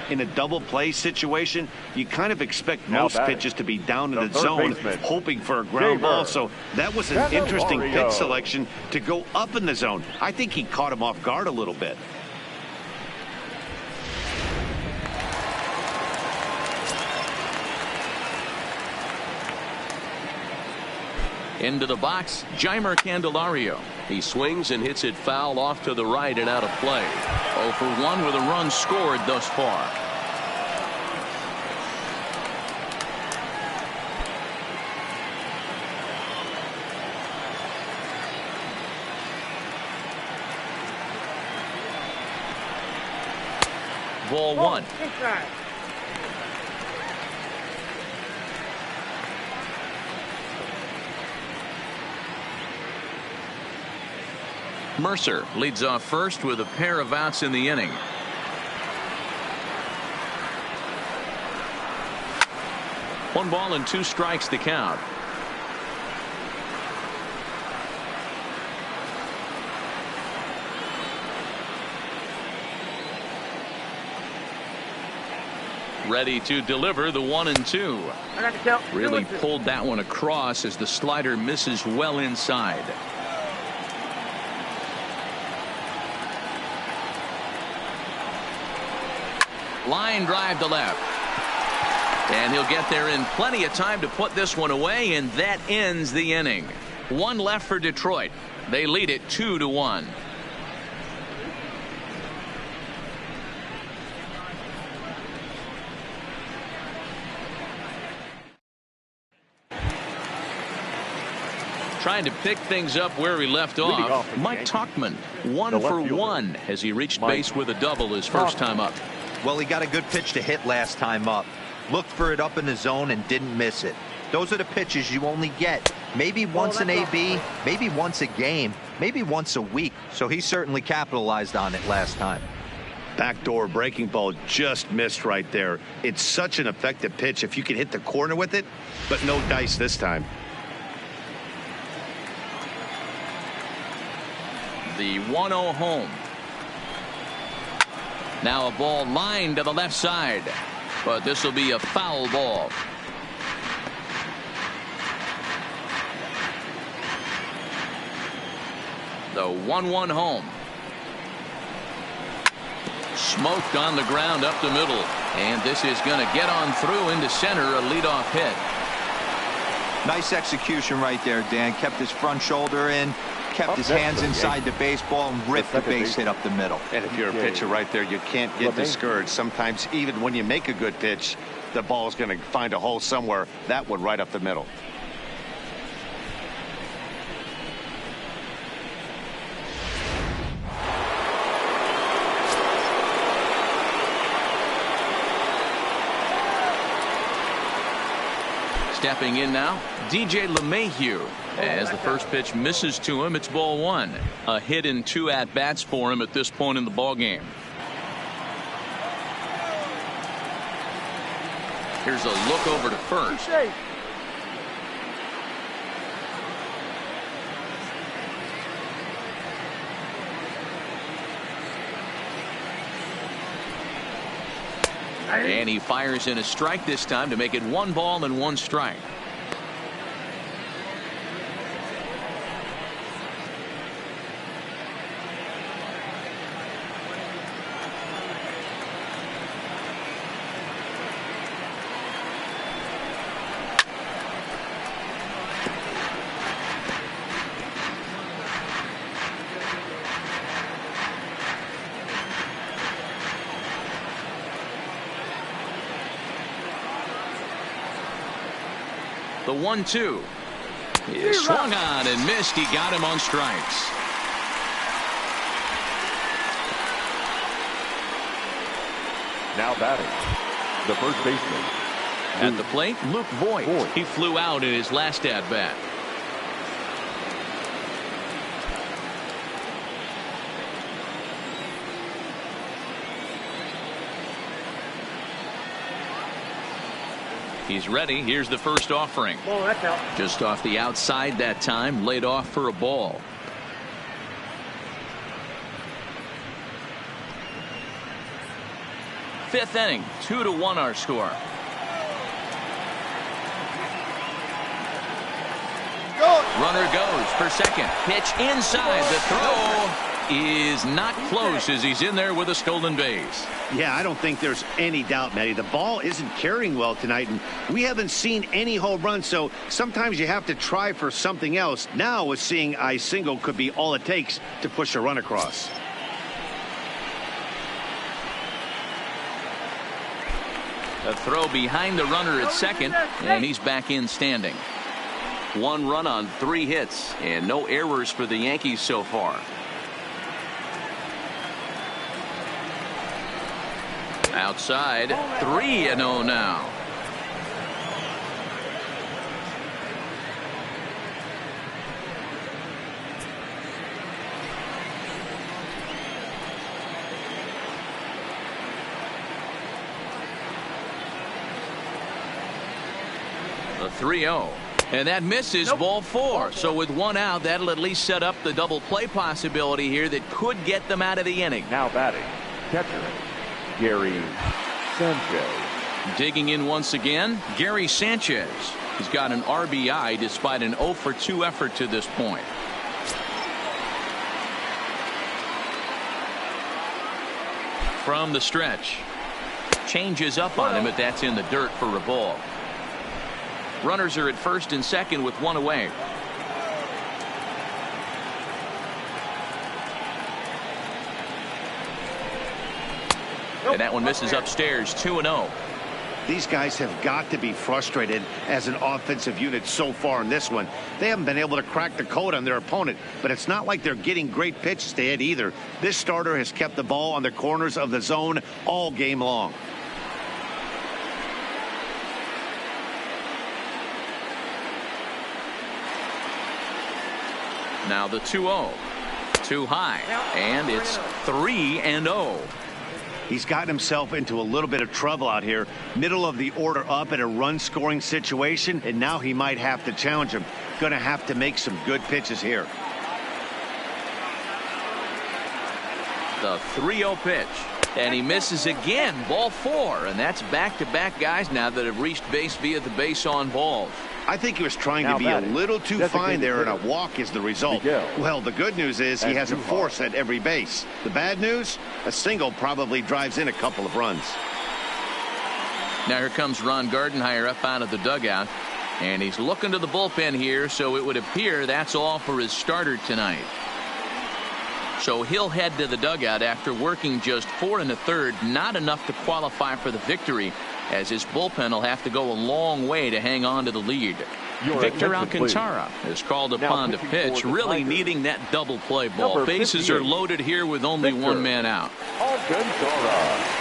In a double play situation, you kind of expect most pitches to be down in the zone, hoping for a ground ball. So that was an interesting pitch selection to go up in the zone. I think he caught him off guard a little bit. Into the box, Jeimer Candelario. He swings and hits it foul off to the right and out of play. 0 for 1 with a run scored thus far. Ball one. Mercer leads off first with a pair of outs in the inning. One ball and 2 strikes to count. Ready to deliver the 1-2. Really pulled that one across as the slider misses well inside. Line drive to left. And he'll get there in plenty of time to put this one away, and that ends the inning. 1 left for Detroit. They lead it 2-1. Trying to pick things up where he left off. Mike Tauchman, 1 for 1 as he reached base with a double his first time up. Well, he got a good pitch to hit last time up. Looked for it up in the zone and didn't miss it. Those are the pitches you only get maybe once an AB, maybe once a game, maybe once a week. So he certainly capitalized on it last time. Backdoor breaking ball just missed right there. It's such an effective pitch if you can hit the corner with it, but no dice this time. The 1-0 home. Now a ball lined to the left side, but this will be a foul ball. The 1-1 home. Smoked on the ground up the middle, and this is going to get on through into center, a leadoff hit. Nice execution right there, Dan. Kept his front shoulder in, kept his hands inside the baseball, and ripped the base hit up the middle. And if you're a pitcher right there, you can't get discouraged. Sometimes even when you make a good pitch, the ball's going to find a hole somewhere. That one right up the middle. Stepping in now, DJ LeMahieu. As the first pitch misses to him, it's ball 1. A hit in 2 at-bats for him at this point in the ball game. Here's a look over to first. And he fires in a strike this time to make it 1 ball and 1 strike. The 1-2 is swung on and missed. He got him on strikes. Now batting, the first baseman. At the plate, Luke Voigt. He flew out in his last at bat. He's ready. Here's the first offering. Ball, that's out. Just off the outside that time. Laid off for a ball. Fifth inning. 2-1 our score. Runner goes for second. Pitch inside. The throw is not close as he's in there with a stolen base. Yeah, I don't think there's any doubt, Matty. The ball isn't carrying well tonight, and we haven't seen any home runs, so sometimes you have to try for something else. Now, with seeing a single could be all it takes to push a run across. A throw behind the runner at second, and he's back in standing. 1 run on 3 hits, and no errors for the Yankees so far. Outside, 3-0 now. The 3-0. And that misses. Ball 4. So with 1 out, that'll at least set up the double play possibility here that could get them out of the inning. Now batting, catcher, Gary Sanchez. Digging in once again, Gary Sanchez. He's got an RBI despite an 0-for-2 effort to this point. From the stretch. Changes up on him, but that's in the dirt for a ball. Runners are at first and second with 1 away. And that one misses upstairs. 2-0. These guys have got to be frustrated as an offensive unit so far in this one. They haven't been able to crack the code on their opponent, but it's not like they're getting great pitches to hit either. This starter has kept the ball on the corners of the zone all game long. Now the 2-0. Too high. And it's 3-0. He's gotten himself into a little bit of trouble out here. Middle of the order up in a run-scoring situation, and now he might have to challenge him. Going to have to make some good pitches here. The 3-0 pitch. And he misses again. Ball 4. And that's back-to-back guys now that have reached base via the base-on balls. I think he was trying to be a little too fine there, and a walk is the result. Well, the good news is he has a force at every base. The bad news, a single probably drives in a couple of runs. Now here comes Ron Gardenhire up out of the dugout, and he's looking to the bullpen here, so it would appear that's all for his starter tonight. So he'll head to the dugout after working just 4 1/3, not enough to qualify for the victory, as his bullpen will have to go a long way to hang on to the lead. Victor Alcantara is called upon to pitch, really needing that double play ball. Bases are loaded here with only 1 man out. Alcantara.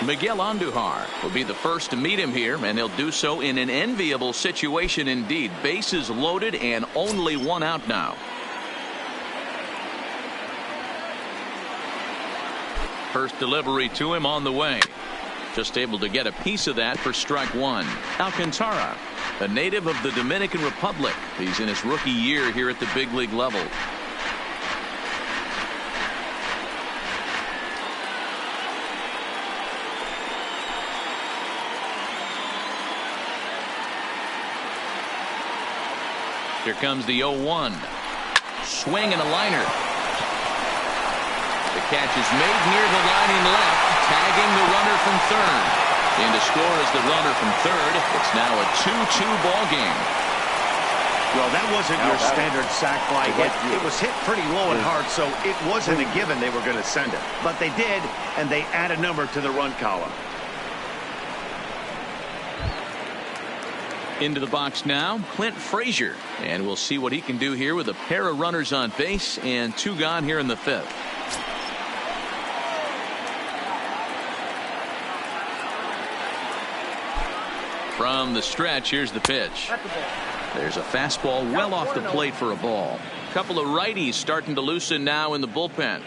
Miguel Andujar will be the first to meet him here, and he'll do so in an enviable situation indeed. Bases loaded and only 1 out now. First delivery to him on the way. Just able to get a piece of that for strike 1. Alcantara, a native of the Dominican Republic. He's in his rookie year here at the big league level. Here comes the 0-1. Swing and a liner. The catch is made near the line in left, tagging the runner from third. And to score is the runner from third. It's now a 2-2 ball game. Well, that wasn't your standard sac fly hit. It was hit pretty low and hard, so it wasn't a given they were going to send it. But they did, and they add a number to the run column. Into the box now, Clint Frazier. And we'll see what he can do here with a pair of runners on base and 2 gone here in the 5th. From the stretch, here's the pitch. There's a fastball well off the plate for a ball. A couple of righties starting to loosen now in the bullpen.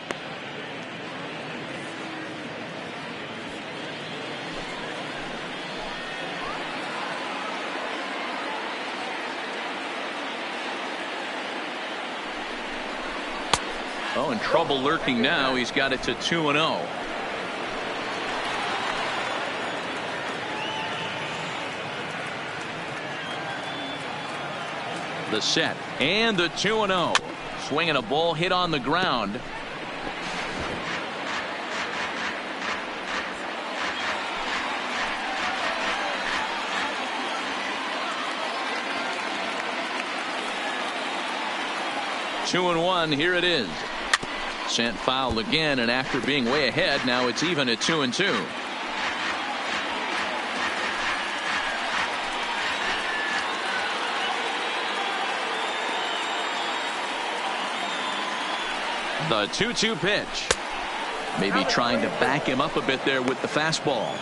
Oh, and trouble lurking now. He's got it to 2-0. The set and the 2-0. Swinging a ball hit on the ground. Two and one. Here it is. Sent foul again, and after being way ahead, now it's even at 2-2. The 2-2 pitch. Maybe trying to back him up a bit there with the fastball.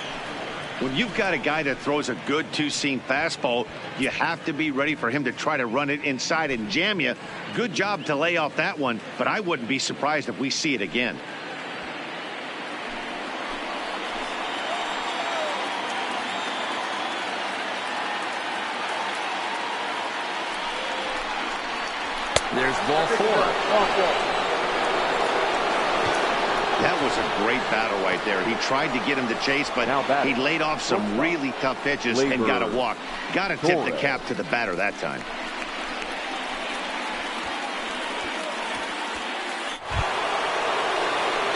When you've got a guy that throws a good two-seam fastball, you have to be ready for him to try to run it inside and jam you. Good job to lay off that one, but I wouldn't be surprised if we see it again. There's ball four. That was a great battle right there. He tried to get him to chase, but he laid off some really tough pitches and got a walk. Got to tip the cap to the batter that time.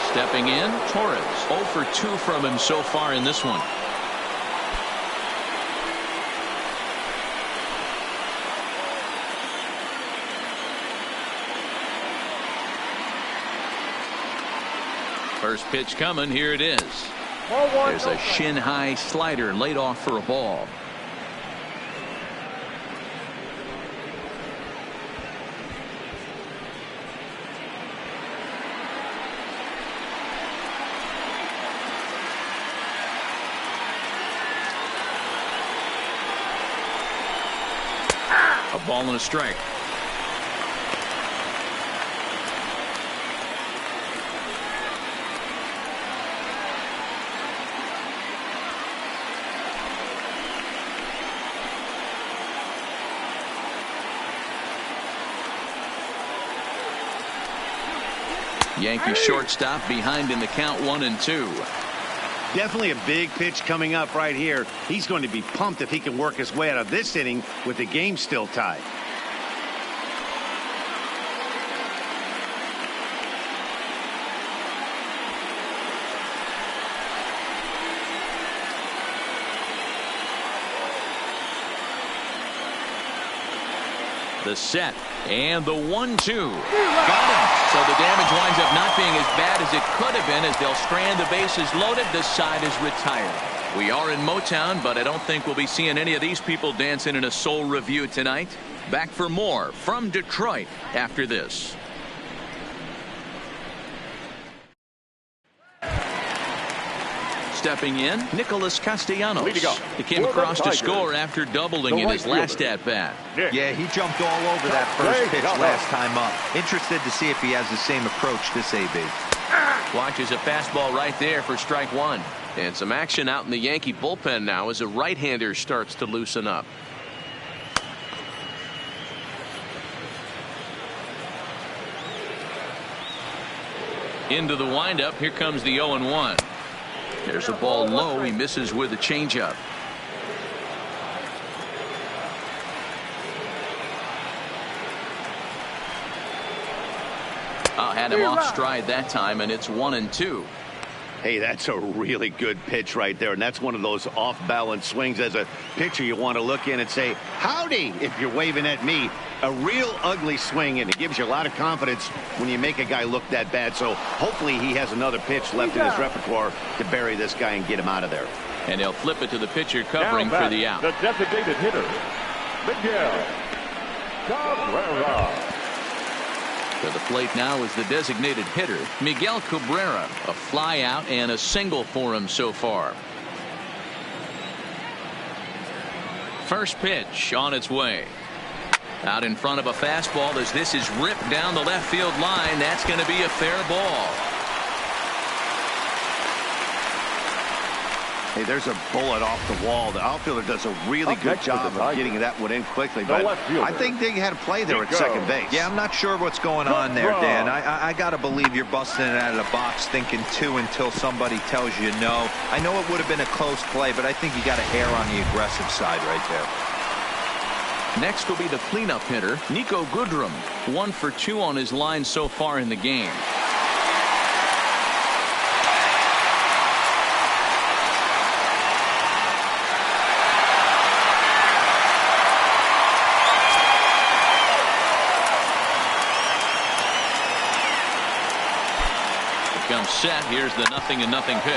Stepping in, Torres. 0 for 2 from him so far in this one. First pitch coming. Here it is. There's a shin-high slider laid off for a ball. A ball and a strike. Yankee shortstop behind in the count 1-2. Definitely a big pitch coming up right here. He's going to be pumped if he can work his way out of this inning with the game still tied. The set and the 1-2. Got him. So the damage winds up not being as bad as it could have been as they'll strand the bases loaded. The side is retired. We are in Motown, but I don't think we'll be seeing any of these people dancing in a soul review tonight. Back for more from Detroit after this. Stepping in, Nicholas Castellanos. He came across to score after doubling in his last at-bat. Yeah, he jumped all over that first pitch last time up. Interested to see if he has the same approach this AB. Watches a fastball right there for strike one. And some action out in the Yankee bullpen now as a right-hander starts to loosen up. Into the windup. Here comes the 0-1. There's a ball low. He misses with a changeup. Had him off stride that time, and it's 1-2. Hey, that's a really good pitch right there, and that's one of those off-balance swings. As a pitcher, you want to look in and say, howdy, if you're waving at me. A real ugly swing, and it gives you a lot of confidence when you make a guy look that bad. So hopefully he has another pitch left in his repertoire to bury this guy and get him out of there. And they'll flip it to the pitcher covering for the out. The designated hitter, Miguel Cabrera. To the plate now is the designated hitter, Miguel Cabrera. A fly out and a single for him so far. First pitch on its way. Out in front of a fastball as this is ripped down the left field line. That's going to be a fair ball. Hey, there's a bullet off the wall. The outfielder does a really Up good next for the job of Tigers, getting that one in quickly. the But left fielder, I think they had a play there at second base. Yeah, I'm not sure what's going on there, Dan. I got to believe you're busting it out of the box thinking two until somebody tells you no. I know it would have been a close play, but I think you got to err on the aggressive side right there. Next will be the cleanup hitter, Nico Goodrum. 1 for 2 on his line so far in the game. Comes set. Here's the 0-0 pitch.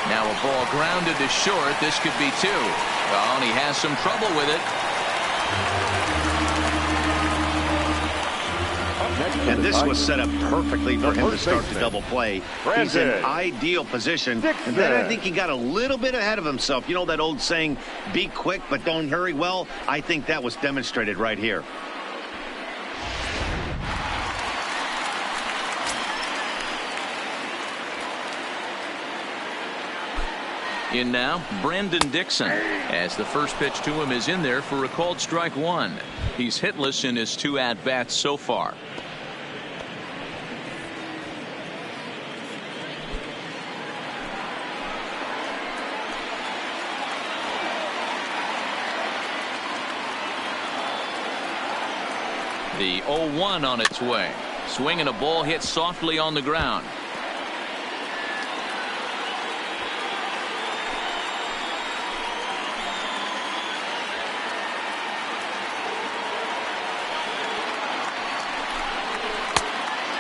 Now a ball grounded to short. This could be 2. Oh, and he has some trouble with it. And this was set up perfectly for him to start the double play. He's in ideal position. And then I think he got a little bit ahead of himself. You know that old saying, be quick but don't hurry? Well, I think that was demonstrated right here. In now, Brandon Dixon, as the first pitch to him is in there for a called strike 1. He's hitless in his 2 at-bats so far. The 0-1 on its way. Swing and a ball hit softly on the ground.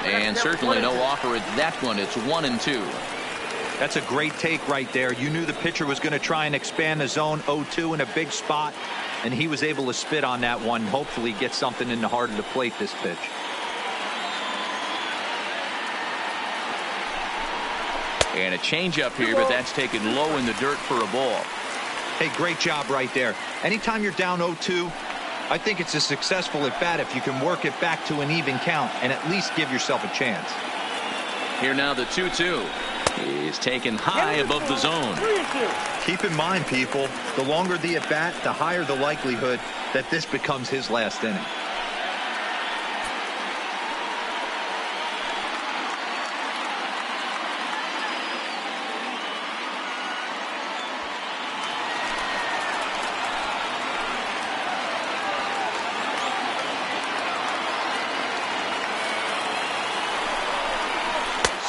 And certainly no offer at that one. It's 1-2. That's a great take right there. You knew the pitcher was going to try and expand the zone. 0-2 in a big spot, and he was able to spit on that one. Hopefully get something in the heart of the plate this pitch. And a changeup here, but that's taken low in the dirt for a ball. Hey, great job right there. Anytime you're down 0-2, I think it's a successful at bat if you can work it back to an even count and at least give yourself a chance. Here now the 2-2 is taken high above the zone. Keep in mind, people, the longer the at bat, the higher the likelihood that this becomes his last inning.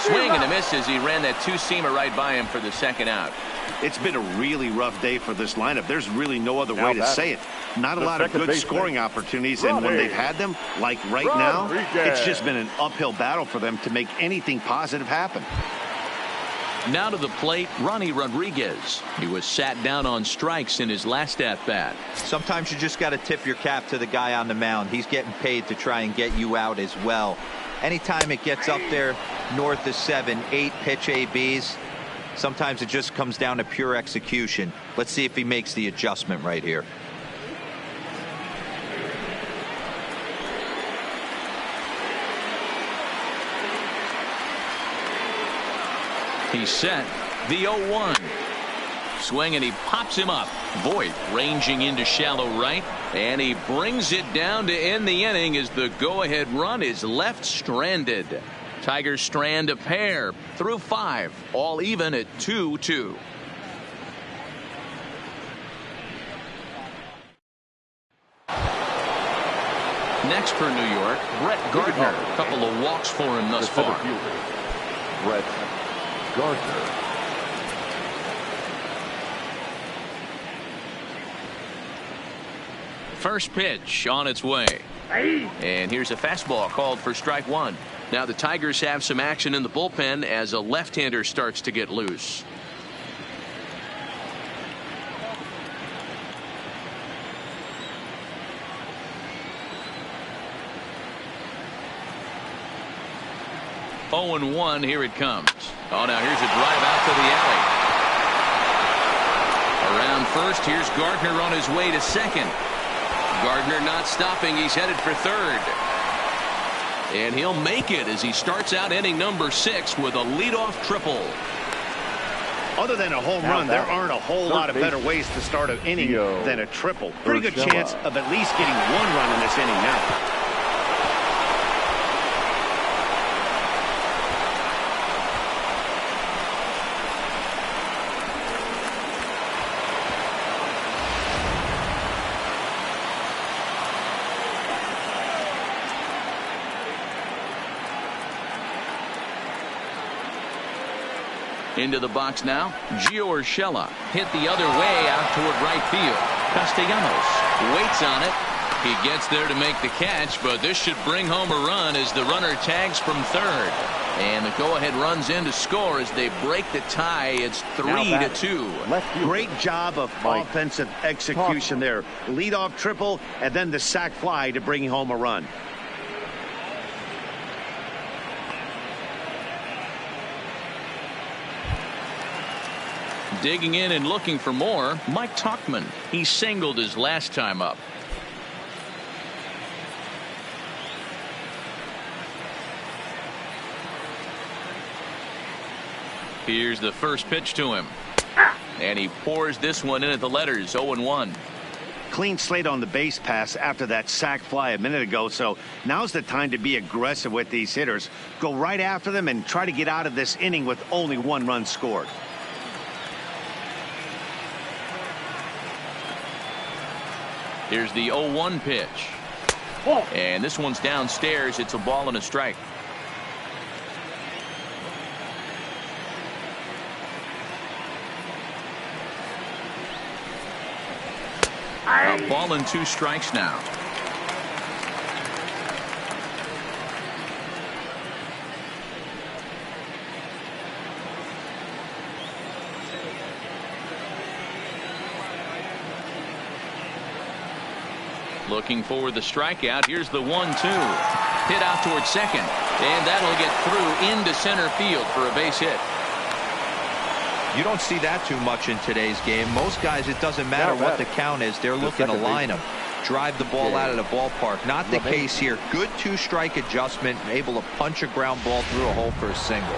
Swing and a miss as he ran that 2-seamer right by him for the second out. It's been a really rough day for this lineup. There's really no other way to say it. Not a lot of good scoring opportunities, and when they've had them, like right now, it's just been an uphill battle for them to make anything positive happen. Now to the plate, Ronnie Rodriguez. He was sat down on strikes in his last at-bat. Sometimes you just got to tip your cap to the guy on the mound. He's getting paid to try and get you out as well. Anytime it gets up there north of 7, 8 pitch ABs, sometimes it just comes down to pure execution. Let's see if he makes the adjustment right here. He's set. The 0-1. Swing and he pops him up. Voit ranging into shallow right, and he brings it down to end the inning as the go-ahead run is left stranded. Tigers strand a pair through 5, all even at 2-2. Next for New York, Brett Gardner. A couple of walks for him thus far. Brett Gardner. First pitch on its way. And here's a fastball called for strike 1. Now the Tigers have some action in the bullpen as a left-hander starts to get loose. Oh, and 1, here it comes. Oh, now here's a drive out to the alley. Around first, here's Gardner on his way to second. Gardner not stopping. He's headed for third. And he'll make it as he starts out inning number 6 with a leadoff triple. Other than a home run, there aren't a whole lot of better ways to start an inning than a triple. Pretty good chance of at least getting one run in this inning now. Into the box now. Gio Urshela hit the other way out toward right field. Castellanos waits on it. He gets there to make the catch, but this should bring home a run as the runner tags from third. And the go-ahead runs in to score as they break the tie. It's 3-2. Great job of offensive execution there. Leadoff triple and then the sac fly to bring home a run. Digging in and looking for more, Mike Tauchman. He singled his last time up. Here's the first pitch to him. And he pours this one in at the letters, 0-1. Clean slate on the base pass after that sac fly a minute ago, so now's the time to be aggressive with these hitters. Go right after them and try to get out of this inning with only one run scored. Here's the 0-1 pitch. And this one's downstairs. It's a ball and a strike. A ball and 2 strikes now. Looking for the strikeout. Here's the 1-2. Hit out towards second. And that'll get through into center field for a base hit. You don't see that too much in today's game. Most guys, it doesn't matter what the count is. They're looking to line them, drive the ball out of the ballpark. Not the case here. Good 2-strike adjustment, able to punch a ground ball through a hole for a single.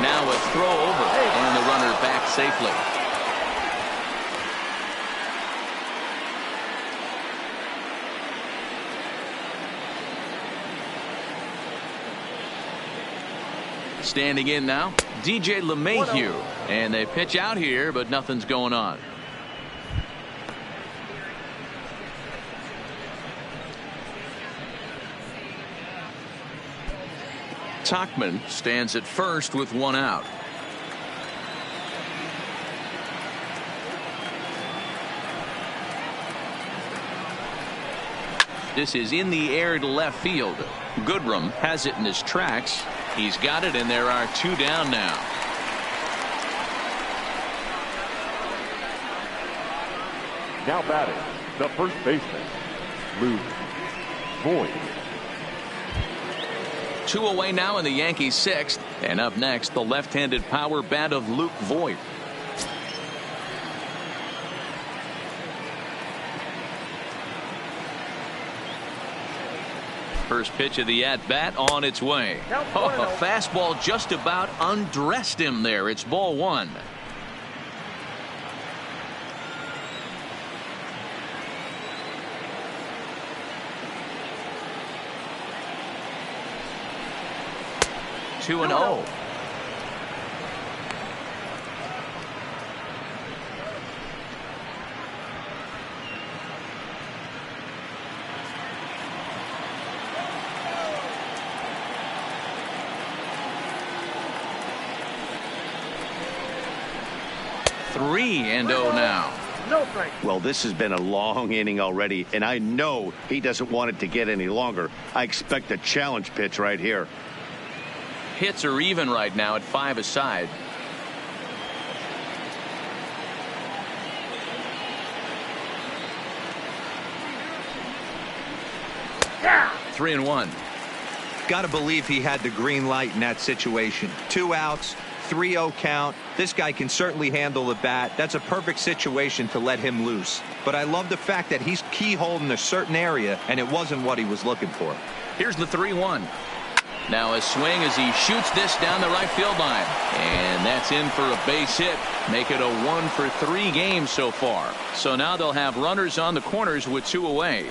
Now a throw over, and the runner back safely. Standing in now, DJ LeMahieu. And they pitch out here, but nothing's going on. Tauchman stands at first with 1 out. This is in the air to left field. Goodrum has it in his tracks. He's got it, and there are 2 down now. Now batting, the first baseman, Luke Voit. 2 away now in the Yankees' 6th. And up next, the left-handed power bat of Luke Voit. First pitch of the at-bat on its way. Oh, a fastball just about undressed him there. It's ball 1. Two and 0. Three and 0 now. Well, this has been a long inning already, and I know he doesn't want it to get any longer. I expect a challenge pitch right here. Hits are even right now at 5 aside. Yeah. 3-1. Got to believe he had the green light in that situation. 2 outs, 3-0 count. This guy can certainly handle the bat. That's a perfect situation to let him loose. But I love the fact that he's keyholed in a certain area, and it wasn't what he was looking for. Here's the 3-1. Now a swing as he shoots this down the right field line. And that's in for a base hit. Make it a 1-for-3 game so far. So now they'll have runners on the corners with 2 away.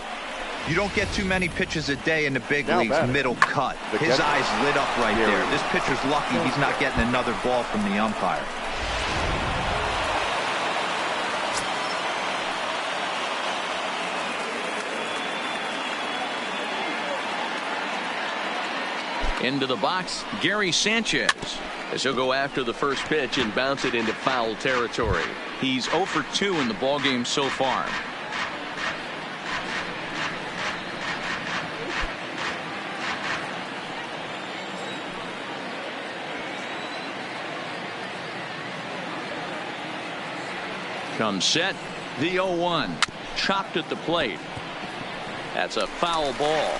You don't get too many pitches a day in the big leagues middle cut. The His catcher. eyes lit up right there. This pitcher's lucky he's not getting another ball from the umpire. Into the box, Gary Sanchez, as he'll go after the first pitch and bounce it into foul territory. He's 0 for 2 in the ballgame so far. Comes set, the 0-1, chopped at the plate. That's a foul ball.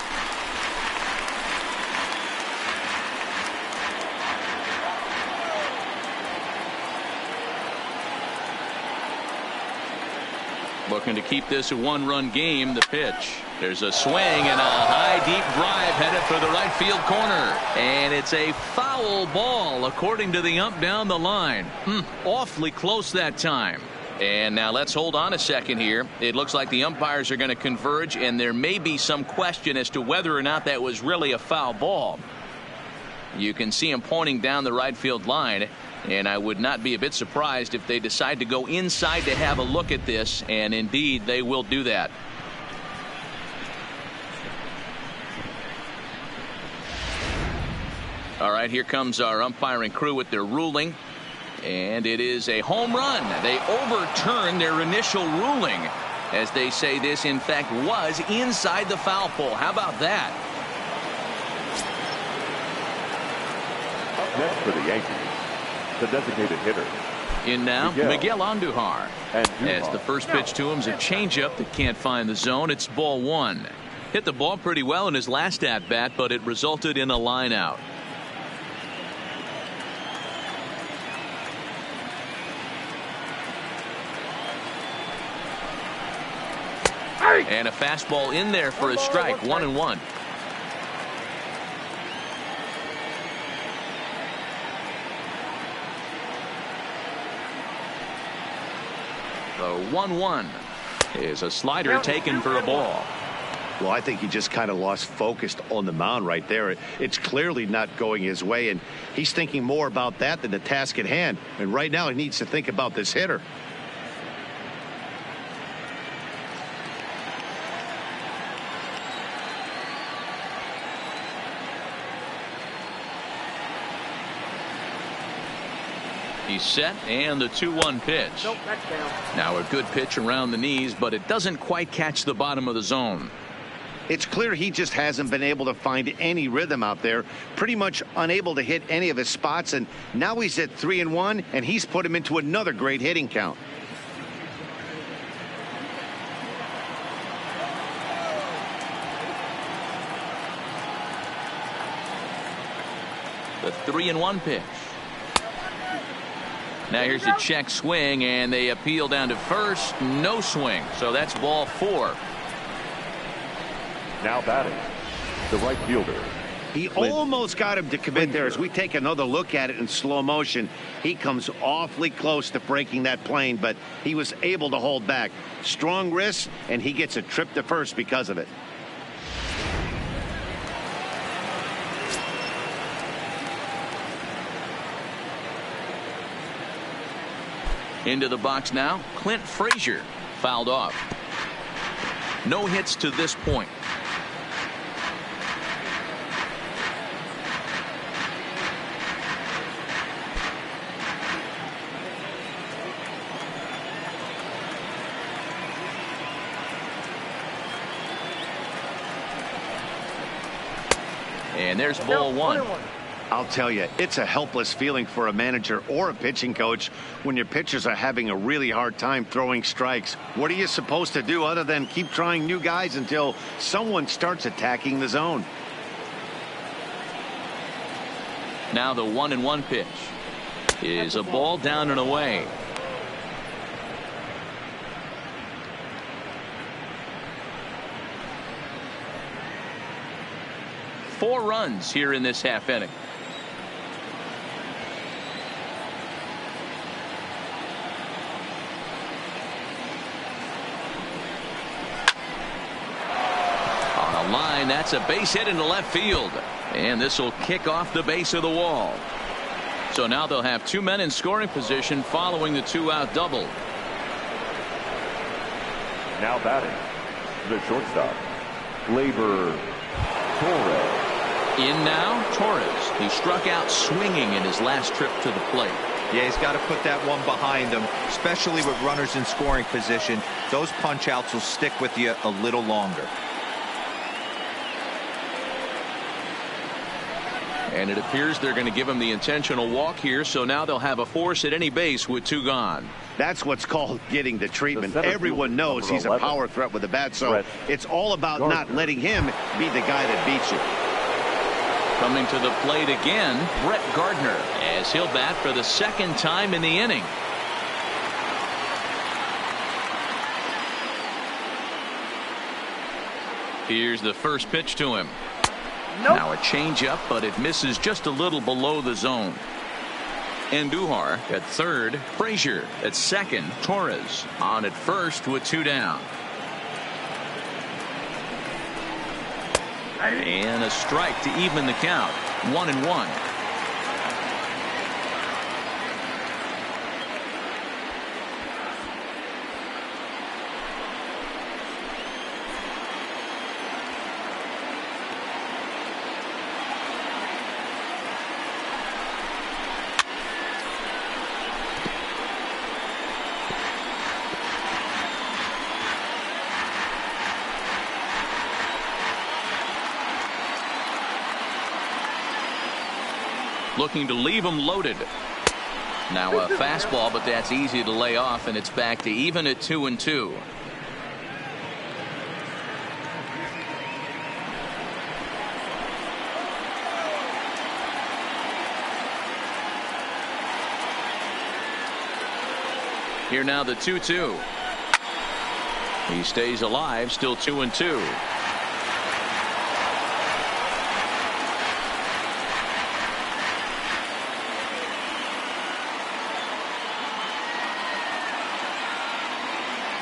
Looking to keep this a 1-run game. The pitch. There's a swing and a high deep drive headed for the right field corner. And it's a foul ball according to the ump down the line. Awfully close that time. And now let's hold on a second here. It looks like the umpires are going to converge, and there may be some question as to whether or not that was really a foul ball. You can see him pointing down the right field line. And I would not be a bit surprised if they decide to go inside to have a look at this. And indeed, they will do that. All right, here comes our umpiring crew with their ruling. And it is a home run. They overturn their initial ruling, as they say this, in fact, was inside the foul pole. How about that? Up next for the Yankees, the designated hitter. In now, Miguel Andujar. As the first pitch to him is a changeup that can't find the zone. It's ball 1. Hit the ball pretty well in his last at-bat, but it resulted in a line out. And a fastball in there for a strike. 1-1. The 1-1 is a slider taken for a ball. Well, I think he just kind of lost focus on the mound right there. It's clearly not going his way, and he's thinking more about that than the task at hand. And right now he needs to think about this hitter. He's set, and the 2-1 pitch. Nope, that's down. Now a good pitch around the knees, but it doesn't quite catch the bottom of the zone. It's clear he just hasn't been able to find any rhythm out there. Pretty much unable to hit any of his spots, and now he's at 3-1, and he's put him into another great hitting count. The 3-1 pitch. Now here's a check swing, and they appeal down to first. No swing, so that's ball 4. Now batting, the right fielder. He almost got him to commit there. As we take another look at it in slow motion, he comes awfully close to breaking that plane, but he was able to hold back. Strong wrist, and he gets a trip to first because of it. Into the box now, Clint Frazier, fouled off. No hits to this point. And there's ball 1. I'll tell you, it's a helpless feeling for a manager or a pitching coach when your pitchers are having a really hard time throwing strikes. What are you supposed to do other than keep trying new guys until someone starts attacking the zone? Now the 1-1 pitch is a ball down and away. 4 runs here in this half inning. On the line, that's a base hit into left field. And this will kick off the base of the wall. So now they'll have 2 men in scoring position following the 2-out double. Now batting, the shortstop, Gleyber Torres. In now, Torres. He struck out swinging in his last trip to the plate. Yeah, he's got to put that one behind him, especially with runners in scoring position. Those punch outs will stick with you a little longer. And it appears they're going to give him the intentional walk here, so now they'll have a force at any base with 2 gone. That's what's called getting the treatment. Everyone knows he's a power threat with the bat, so it's all about not letting him be the guy that beats you. Coming to the plate again, Brett Gardner, as he'll bat for the 2nd time in the inning. Here's the first pitch to him. Nope. Now a changeup, but it misses just a little below the zone. Andujar at third, Frazier at second, Torres on at first with 2 down. And a strike to even the count. 1-1. Looking to leave him loaded. Now a fastball, but that's easy to lay off, and it's back to even at 2-2. Here now the 2-2. He stays alive, still 2-2.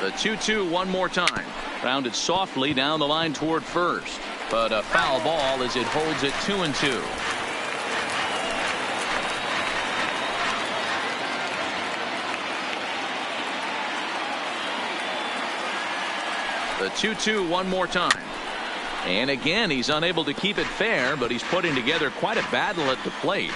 The 2-2 one more time. Rounded softly down the line toward first. But a foul ball as it holds it 2-2. The 2-2 one more time. And again, he's unable to keep it fair, but he's putting together quite a battle at the plate.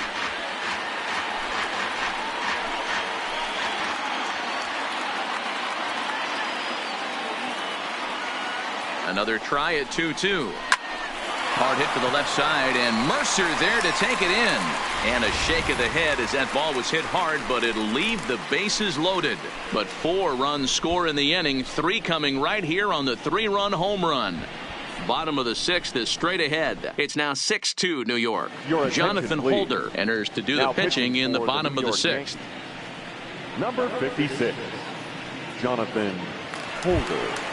Another try at 2-2. Hard hit to the left side, and Mercer there to take it in. And a shake of the head as that ball was hit hard, but it'll leave the bases loaded. But 4 runs score in the inning, 3 coming right here on the 3-run home run. Bottom of the 6th is straight ahead. It's now 6-2 New York. Jonathan Holder enters to do the pitching in the bottom of the 6th. Number 56, Jonathan Holder.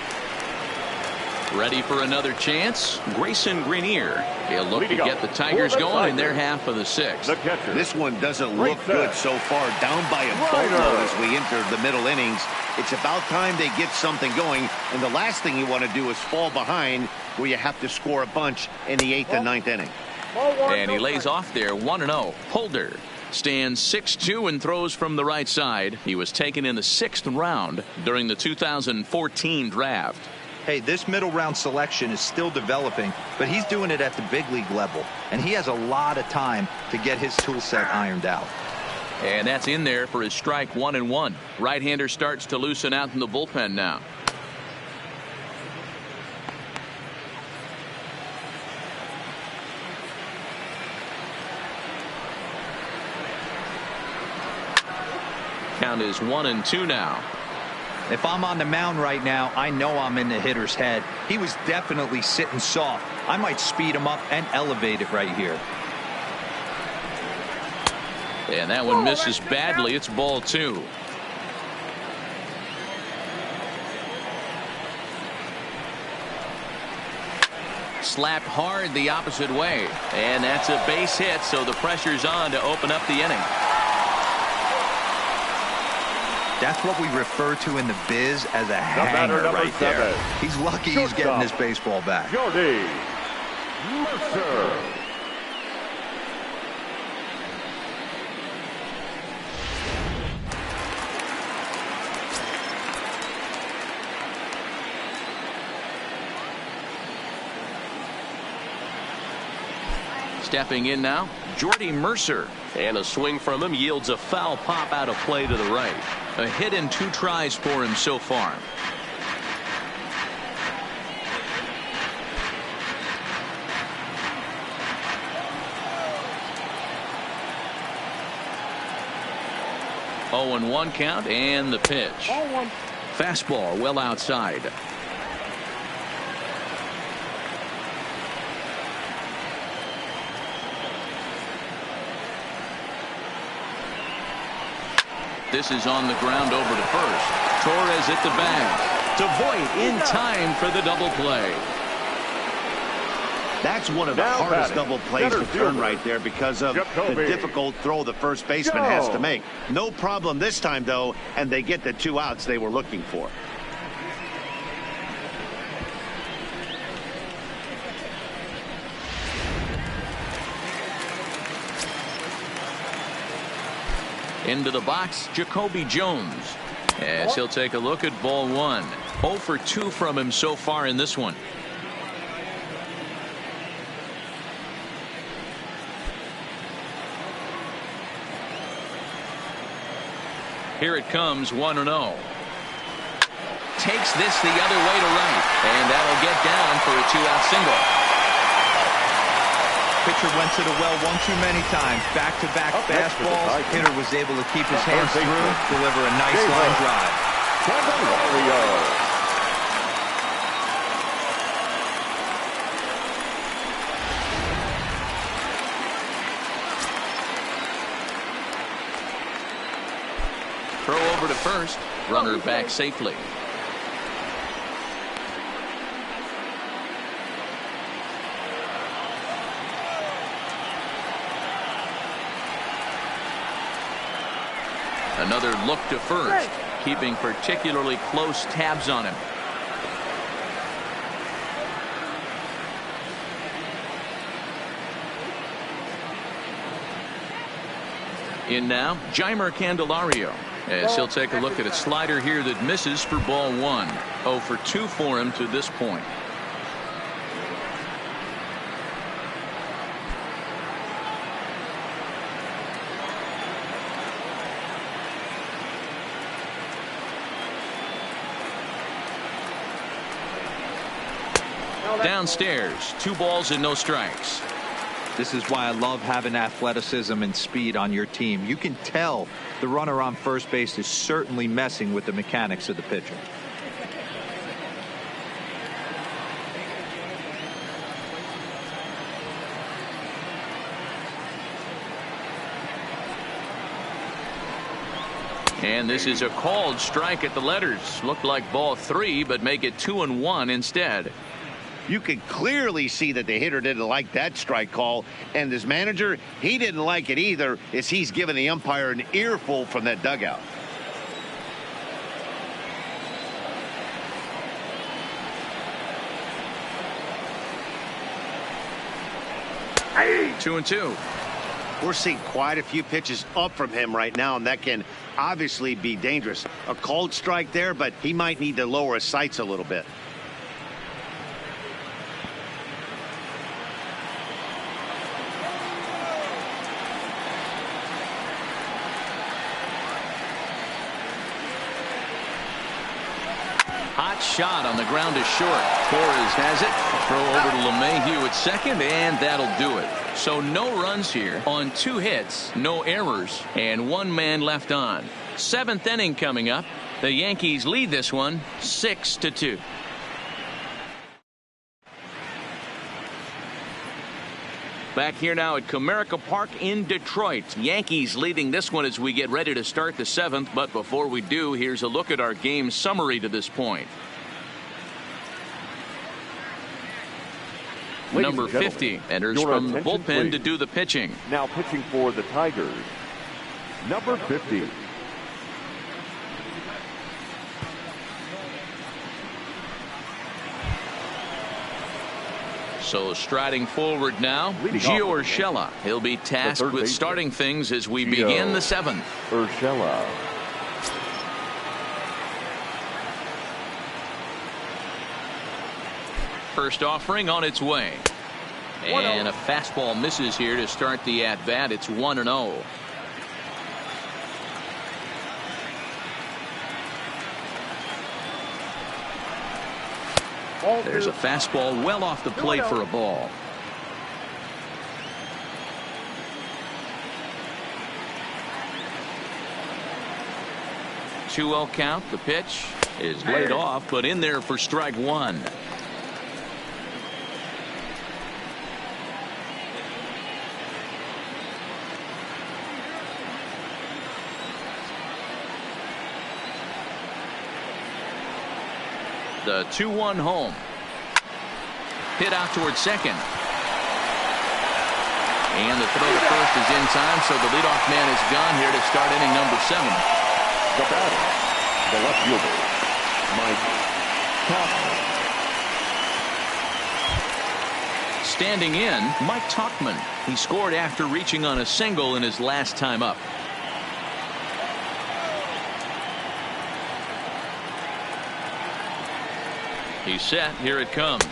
Ready for another chance. Grayson Greenier. He'll look to get the Tigers going in their half of the 6th. This one doesn't look good so far. Down by a boatload as we enter the middle innings. It's about time they get something going. And the last thing you want to do is fall behind where you have to score a bunch in the 8th and 9th inning. And he lays off there 1-0. Holder stands 6'2" and throws from the right side. He was taken in the 6th round during the 2014 draft. Hey, this middle round selection is still developing, but he's doing it at the big league level, and he has a lot of time to get his tool set ironed out. And that's in there for his strike 1-1. Right-hander starts to loosen out in the bullpen now. Count is 1-2 now. If I'm on the mound right now, I know I'm in the hitter's head. He was definitely sitting soft. I might speed him up and elevate it right here. And that one misses badly. It's ball 2. Slapped hard the opposite way. And that's a base hit, so the pressure's on to open up the inning. That's what we refer to in the biz as a hanger right there. He's lucky he's getting this baseball back. Jordy Mercer. Stepping in now, Jordy Mercer. And a swing from him yields a foul pop out of play to the right. A hit and 2 tries for him so far. Oh, and 1 count, and the pitch. Fastball well outside. This is on the ground over to first. Torres at the bag. To Voit in time for the double play. That's one of the hardest double plays to turn right there because of the difficult throw the first baseman has to make. No problem this time, though, and they get the 2 outs they were looking for. Into the box, Jacoby Jones. As he'll take a look at ball 1. 0 for 2 from him so far in this one. Here it comes, 1-0. Takes this the other way to right. And that'll get down for a 2-out single. Pitcher went to the well one too many times. Back-to-back fastballs. Hitter was able to keep his hands through, deliver a nice line drive. Throw over to first. Runner back safely. Another look to first, keeping particularly close tabs on him. In now, Jeimer Candelario. As he'll take a look at a slider here that misses for ball 1. 0 for 2 for him to this point. Downstairs, 2 balls and no strikes. This is why I love having athleticism and speed on your team. You can tell the runner on first base is certainly messing with the mechanics of the pitcher. And this is a called strike at the letters. Looked like ball 3, but make it 2-1 instead. You could clearly see that the hitter didn't like that strike call, and his manager, he didn't like it either, as he's giving the umpire an earful from that dugout. Hey. 2-2. We're seeing quite a few pitches up from him right now, and that can obviously be dangerous. A called strike there, but he might need to lower his sights a little bit. Hot shot on the ground is short. Torres has it. Throw over to LeMahieu at second, and that'll do it. So no runs here on 2 hits, no errors, and 1 man left on. 7th inning coming up. The Yankees lead this one 6-2. Back here now at Comerica Park in Detroit. Yankees leading this one as we get ready to start the 7th. But before we do, here's a look at our game summary to this point. Number 50 enters from the bullpen to do the pitching. Now pitching for the Tigers, number 50. So striding forward now, Gio Urshela. He'll be tasked with starting things as we begin the 7th. Urshela. First offering on its way. And a fastball misses here to start the at-bat. It's 1-0. There's a fastball well off the plate for a ball. Two-0 count. The pitch is laid off, but in there for strike one. The 2-1 home. Hit out towards second. And the throw to first is in time, so the leadoff man is gone here to start inning number 7. The batter, the left fielder, Mike Tauchman. Standing in, Mike Tauchman. He scored after reaching on a single in his last time up. He's set. Here it comes.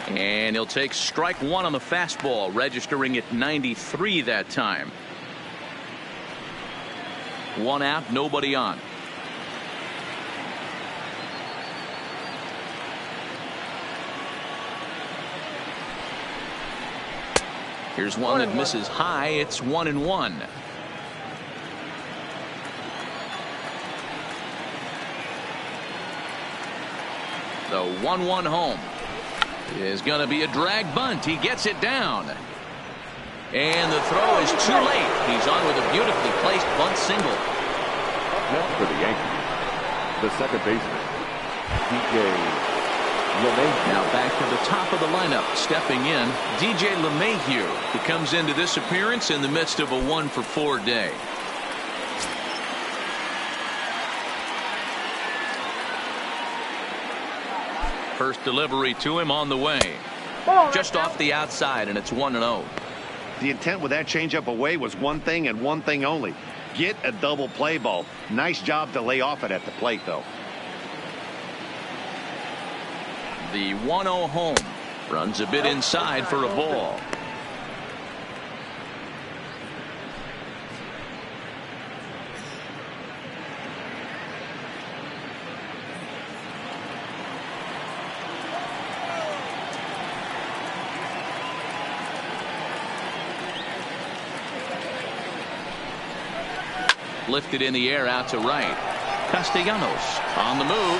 And he'll take strike one on the fastball, registering at 93 that time. One out, nobody on. Here's one that misses high. It's 1-1. The 1-1 home is going to be a drag bunt. He gets it down. And the throw is too late. He's on with a beautifully placed bunt single. Next for the Yankees, the second baseman, DJ LeMahieu. Now back to the top of the lineup. Stepping in, DJ LeMahieu. He comes into this appearance in the midst of a 1-for-4 day. First delivery to him on the way. Just off the outside, and it's 1-0. The intent with that changeup away was one thing and one thing only. Get a double play ball. Nice job to lay off it at the plate, though. The 1-0 home. Runs a bit inside for a ball. Lifted in the air out to right. Castellanos on the move.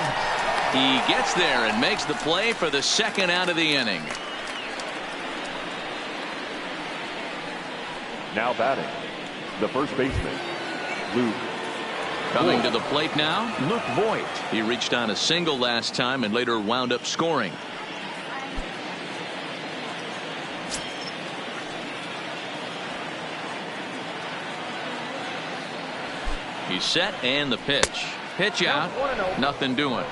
He gets there and makes the play for the second out of the inning. Now batting, the first baseman, Luke. Coming to the plate now, Luke Voigt. He reached on a single last time and later wound up scoring. He's set and the pitch. Pitch out. Nothing doing.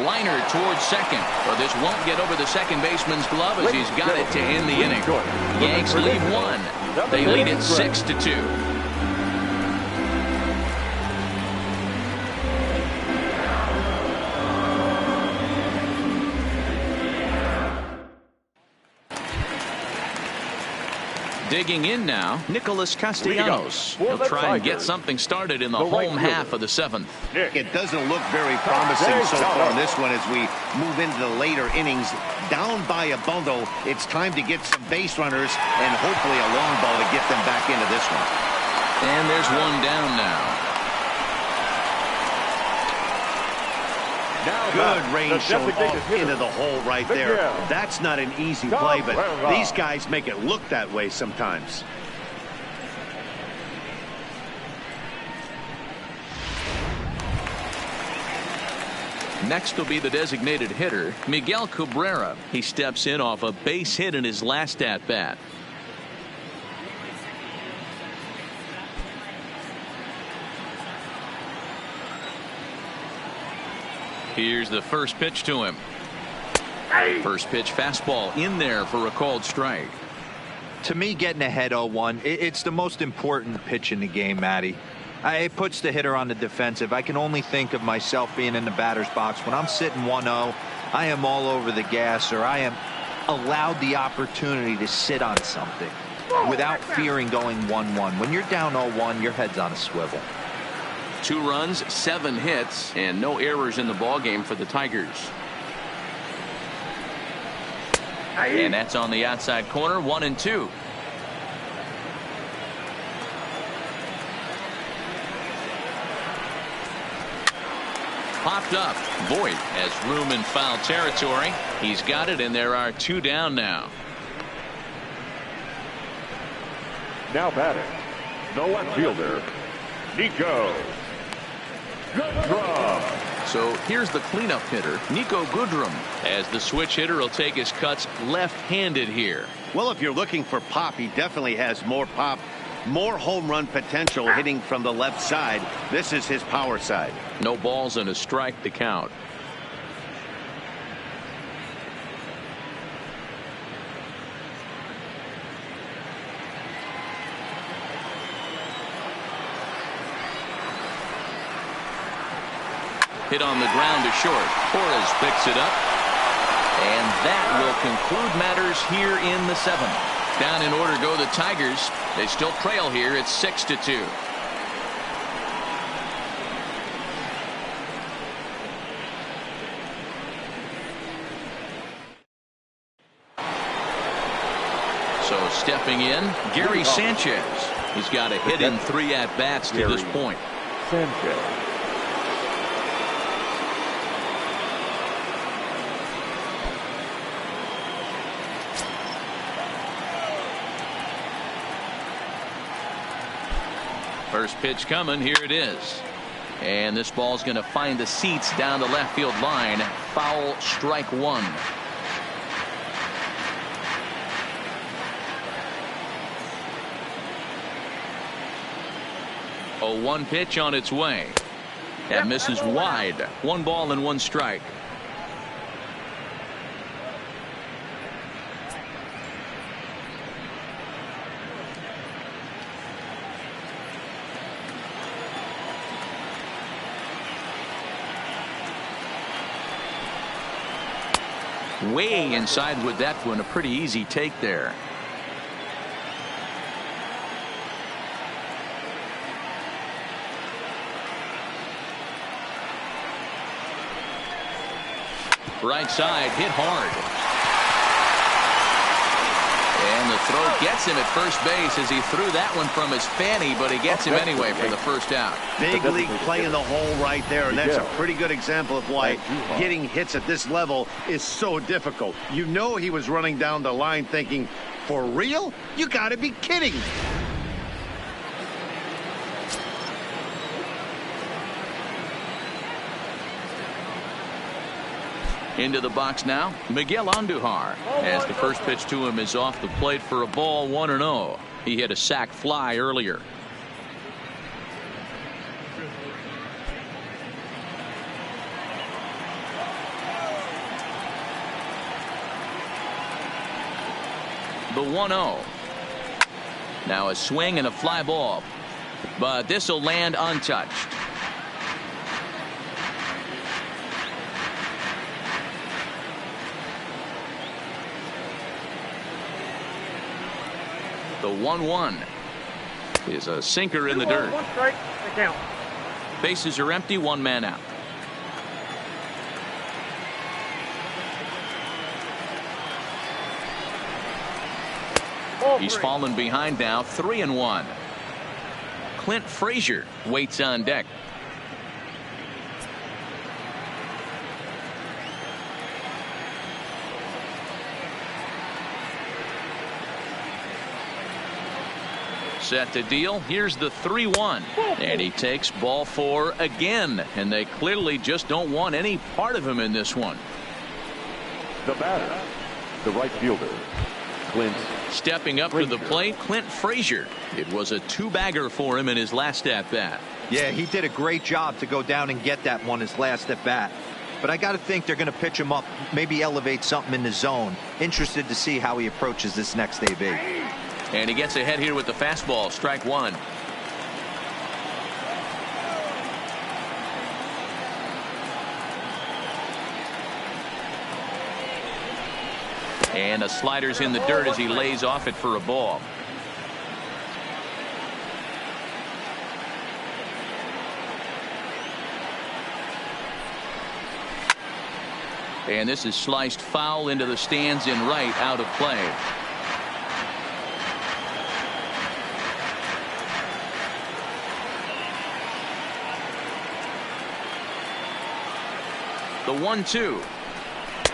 Liner towards second, but this won't get over the second baseman's glove as he's got it to end the inning. Yanks lead one. They lead it 6-2. Digging in now, Nicholas Castellanos. He'll try and get something started in the home half of the 7th. It doesn't look very promising so far in this one as we move into the later innings. Down by a bundle, it's time to get some base runners and hopefully a long ball to get them back into this one. And there's one down now. Good range shown off into the hole right there. That's not an easy play, but these guys make it look that way sometimes. Next will be the designated hitter, Miguel Cabrera. He steps in off a base hit in his last at-bat. Here's the first pitch to him. First pitch fastball in there for a called strike. To me, getting ahead 0-1, it's the most important pitch in the game, Matty. It puts the hitter on the defensive. I can only think of myself being in the batter's box. When I'm sitting 1-0, I am all over the gas, or I am allowed the opportunity to sit on something without fearing going 1-1. When you're down 0-1, your head's on a swivel. 2 runs, 7 hits, and no errors in the ballgame for the Tigers. And that's on the outside corner, 1-2. Popped up. Voit has room in foul territory. He's got it, and there are 2 down now. Now batting, the left fielder, Nico Goodrum. So here's the cleanup hitter, Nico Goodrum, as the switch hitter will take his cuts left-handed here. Well, if you're looking for pop, he definitely has more pop, more home run potential hitting from the left side. This is his power side. No balls and a strike to count. Hit on the ground to short. Torres picks it up. And that will conclude matters here in the 7th. Down in order go the Tigers. They still trail here. It's 6-2. So stepping in, Gary Sanchez. He's got a hit in 3 at-bats to this point. Sanchez. First pitch coming. Here it is. And this ball's going to find the seats down the left field line. Foul, strike 1. A 1 pitch on its way. That misses wide. 1 ball and 1 strike. Way inside with that one. A pretty easy take there. Right side, hit hard. And the throw gets him at first base as he threw that one from his fanny, but he gets him anyway for the first out. Big league play in the hole right there, and that's a pretty good example of why getting hits at this level is so difficult. You know he was running down the line thinking, for real? You got to be kidding me. Into the box now, Miguel Andujar, as the first pitch to him is off the plate for a ball, 1-0. He hit a sac fly earlier. The 1-0. Now a swing and a fly ball, but this will land untouched. The 1-1 is a sinker in the dirt. 1 strike, the count. Bases are empty, 1 man out. He's fallen behind now, 3-1. Clint Frazier waits on deck. set to deal. Here's the 3-1. And he takes ball 4 again. And they clearly just don't want any part of him in this one. The batter, the right fielder, Clint. Stepping up to the plate, Clint Frazier. It was a 2-bagger for him in his last at-bat. Yeah, he did a great job to go down and get that one his last at-bat. But I got to think they're going to pitch him up, maybe elevate something in the zone. Interested to see how he approaches this next AB. And he gets ahead here with the fastball, strike 1. And a slider's in the dirt as he lays off it for a ball. And this is sliced foul into the stands in right, out of play. The 1-2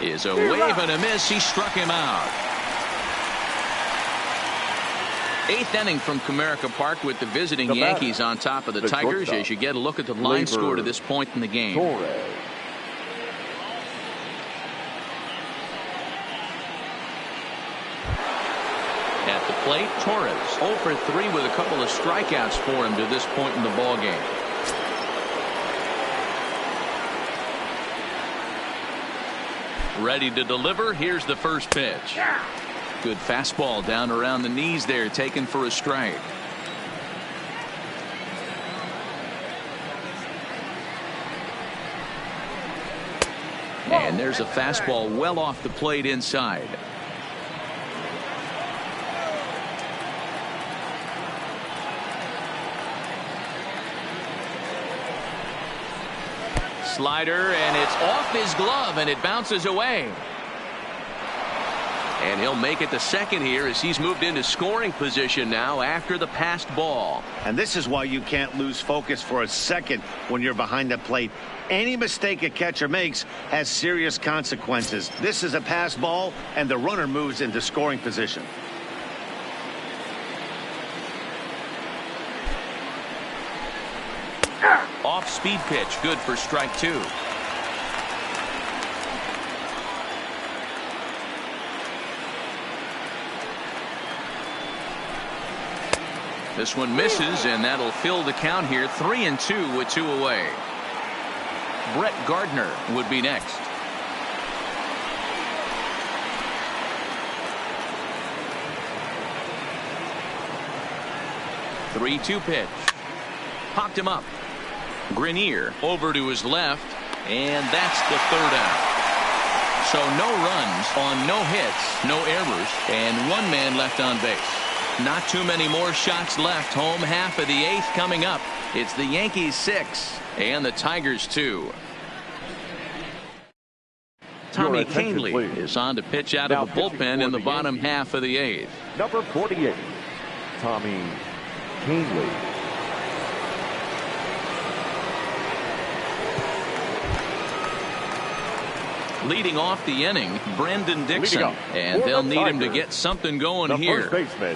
is a wave and a miss. He struck him out. 8th inning from Comerica Park with the visiting Yankees on top of the Tigers as you get a look at the line score to this point in the game. At the plate, Torres 0 for 3 with a couple of strikeouts for him to this point in the ball game. Ready to deliver. Here's the first pitch. Good fastball down around the knees there, taken for a strike. And there's a fastball well off the plate inside. Slider, and it's off his glove, and it bounces away. And he'll make it to second here as he's moved into scoring position now after the passed ball. And this is why you can't lose focus for a second when you're behind the plate. Any mistake a catcher makes has serious consequences. This is a pass ball, and the runner moves into scoring position. Off-speed pitch, good for strike 2. This one misses, and that'll fill the count here. 3-2 with 2 away. Brett Gardner would be next. The 3-2 pitch. Popped him up. Grenier over to his left, and that's the 3rd out. So no runs on no hits, no errors, and 1 man left on base. Not too many more shots left. Home half of the 8th coming up. It's the Yankees 6 and the Tigers 2. Tommy Kahnle is on to pitch out of the bullpen in the bottom half of the 8th. Number 48, Tommy Kahnle. Leading off the inning, Brandon Dixon, and they'll need him to get something going here. First baseman,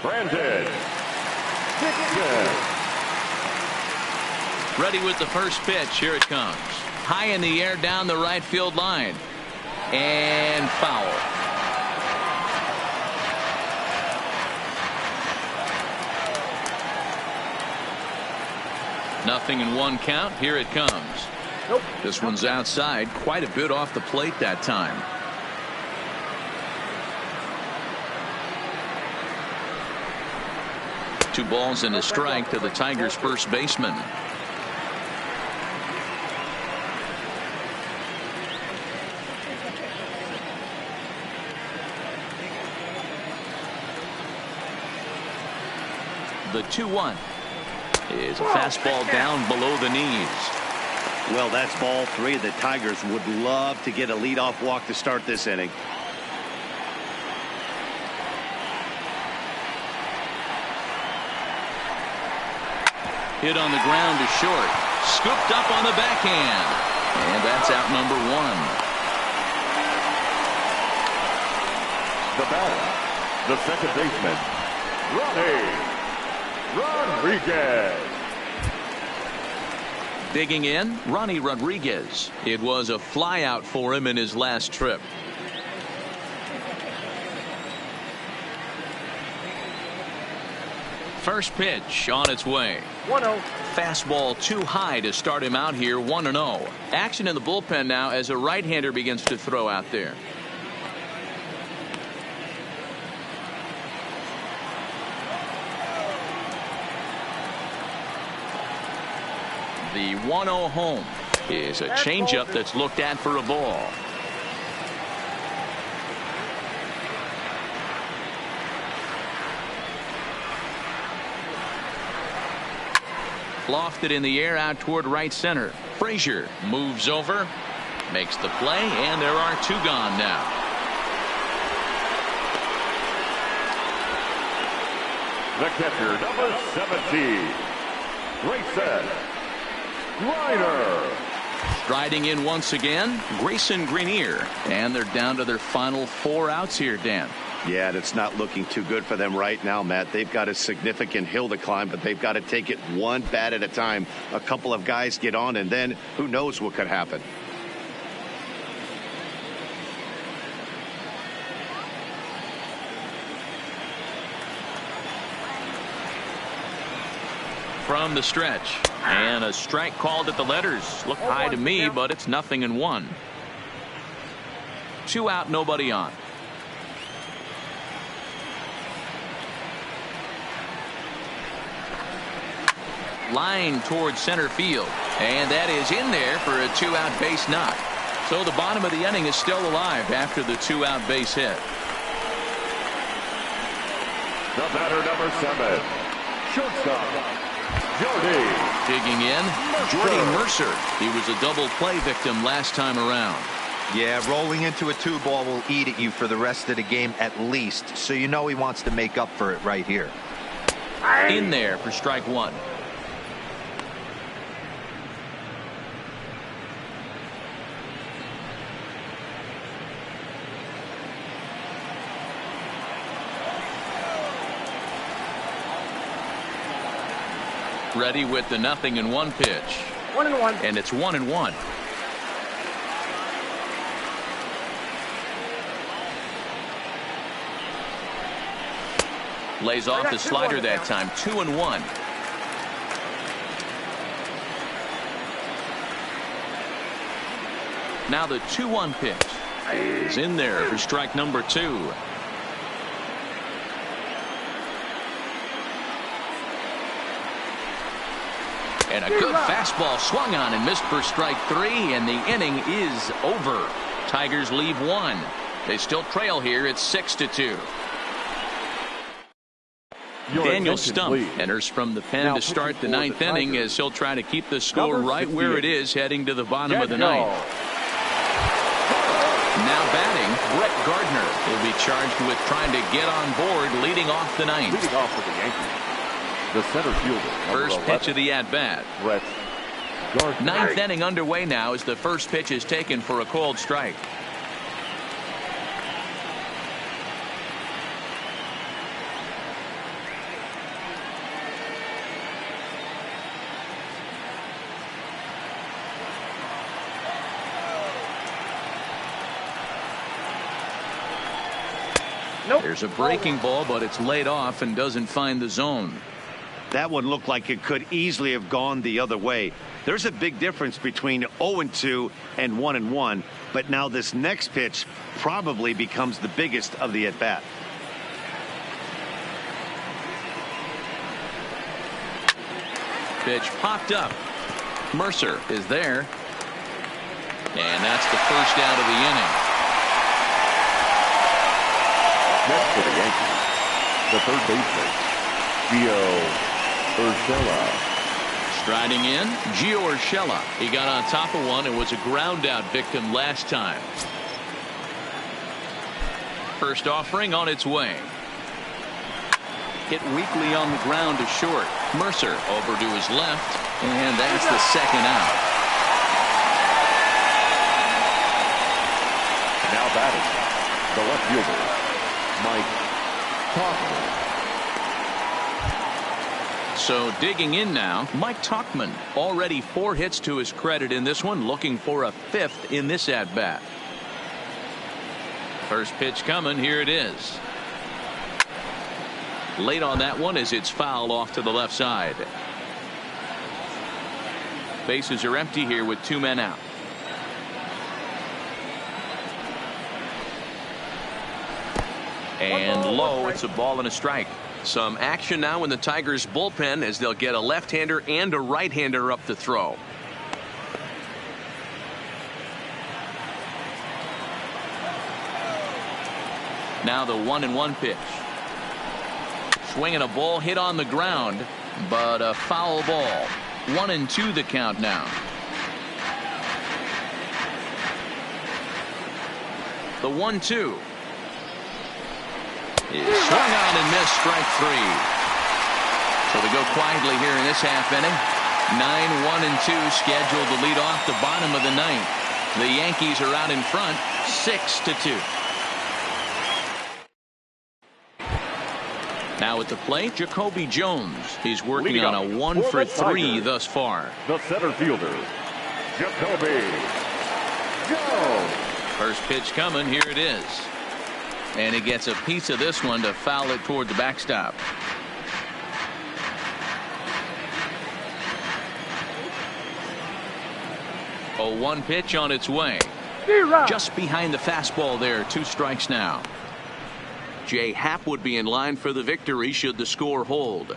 Brandon Dixon. Ready with the first pitch. Here it comes. High in the air down the right field line. And foul. Nothing in 1 count. Here it comes. Nope. This one's outside, quite a bit off the plate that time. Two balls and a strike to the Tigers' first baseman. The 2-1 is a fastball down below the knees. Well, that's ball 3. The Tigers would love to get a leadoff walk to start this inning. Hit on the ground to short. Scooped up on the backhand. And that's out number 1. The batter, the second baseman, Ronnie Rodriguez. Digging in, Ronnie Rodriguez. It was a flyout for him in his last trip. First pitch on its way. 1-0. Fastball too high to start him out here, 1-0. Action in the bullpen now as a right-hander begins to throw out there. The 1-0 home is a changeup that's looked at for a ball. Lofted in the air out toward right center. Frazier moves over, makes the play, and there are two gone now. The catcher, number 17, Grayson Griner. Striding in once again, Grayson Greenier. And they're down to their final 4 outs here, Dan. Yeah, and it's not looking too good for them right now, Matt. They've got a significant hill to climb, but they've got to take it one bat at a time. A couple of guys get on, and then who knows what could happen. From the stretch, and a strike called at the letters. Looked high to me, but it's 0-1. 2 out, nobody on. Line towards center field, and that is in there for a 2-out base knock. So the bottom of the inning is still alive after the 2-out base hit. The batter, number 7, shortstop, Jordy. Digging in, Jordy Mercer. He was a double play victim last time around. Yeah, rolling into a 2-ball will eat at you for the rest of the game at least, so you know he wants to make up for it right here. In there for strike 1. Ready with the 0-1 pitch. 1-1. And it's 1-1. Lays off the slider that time. 2-1. Now the 2-1 pitch is in there for strike number 2. And a good fastball swung on and missed for strike 3, and the inning is over. Tigers leave 1. They still trail here. It's 6-2. Daniel Stump enters from the pen to start the 9th inning as he'll try to keep the score right where it is heading to the bottom of the 9th. Now batting, Brett Gardner will be charged with trying to get on board leading off the 9th. Leading off for the Yankees, the center fielder. First pitch of the at-bat. Brett Gardner. 9th inning underway now as the first pitch is taken for a called strike. Nope. There's a breaking ball, but it's laid off and doesn't find the zone. That one looked like it could easily have gone the other way. There's a big difference between 0-2 and 1-1, but now this next pitch probably becomes the biggest of the at-bat. Pitch popped up. Mercer is there. And that's the first out of the inning. Next for the Yankees, the third baseman, Gio Urshela. Striding in, Gio Urshela. He got on top of one and was a ground out victim last time. First offering on its way. Hit weakly on the ground to short. Mercer over to his left, and that's the second out. Now batting, the left fielder, Mike Hoffman. So digging in now, Mike Tuchman, already 4 hits to his credit in this one, looking for a 5th in this at bat. First pitch coming. Here it is. Late on that one as it's fouled off to the left side. Bases are empty here with 2 men out. And low, it's a ball and a strike. Some action now in the Tigers bullpen as they'll get a left-hander and a right-hander up to throw. Now the 1-1 pitch. Swinging a ball hit on the ground, but a foul ball. 1-2 the count now. The 1-2 is swung on and missed, strike 3. So they go quietly here in this half inning. 9-1-2 scheduled to lead off the bottom of the 9th. The Yankees are out in front 6-2. Now at the plate, Jacoby Jones. He's working on a 1-for-3 thus far. The center fielder, Jacoby Jones. First pitch coming. Here it is. And he gets a piece of this one to foul it toward the backstop. A 1 pitch on its way. Just behind the fastball there. 2 strikes now. Jay Happ would be in line for the victory should the score hold.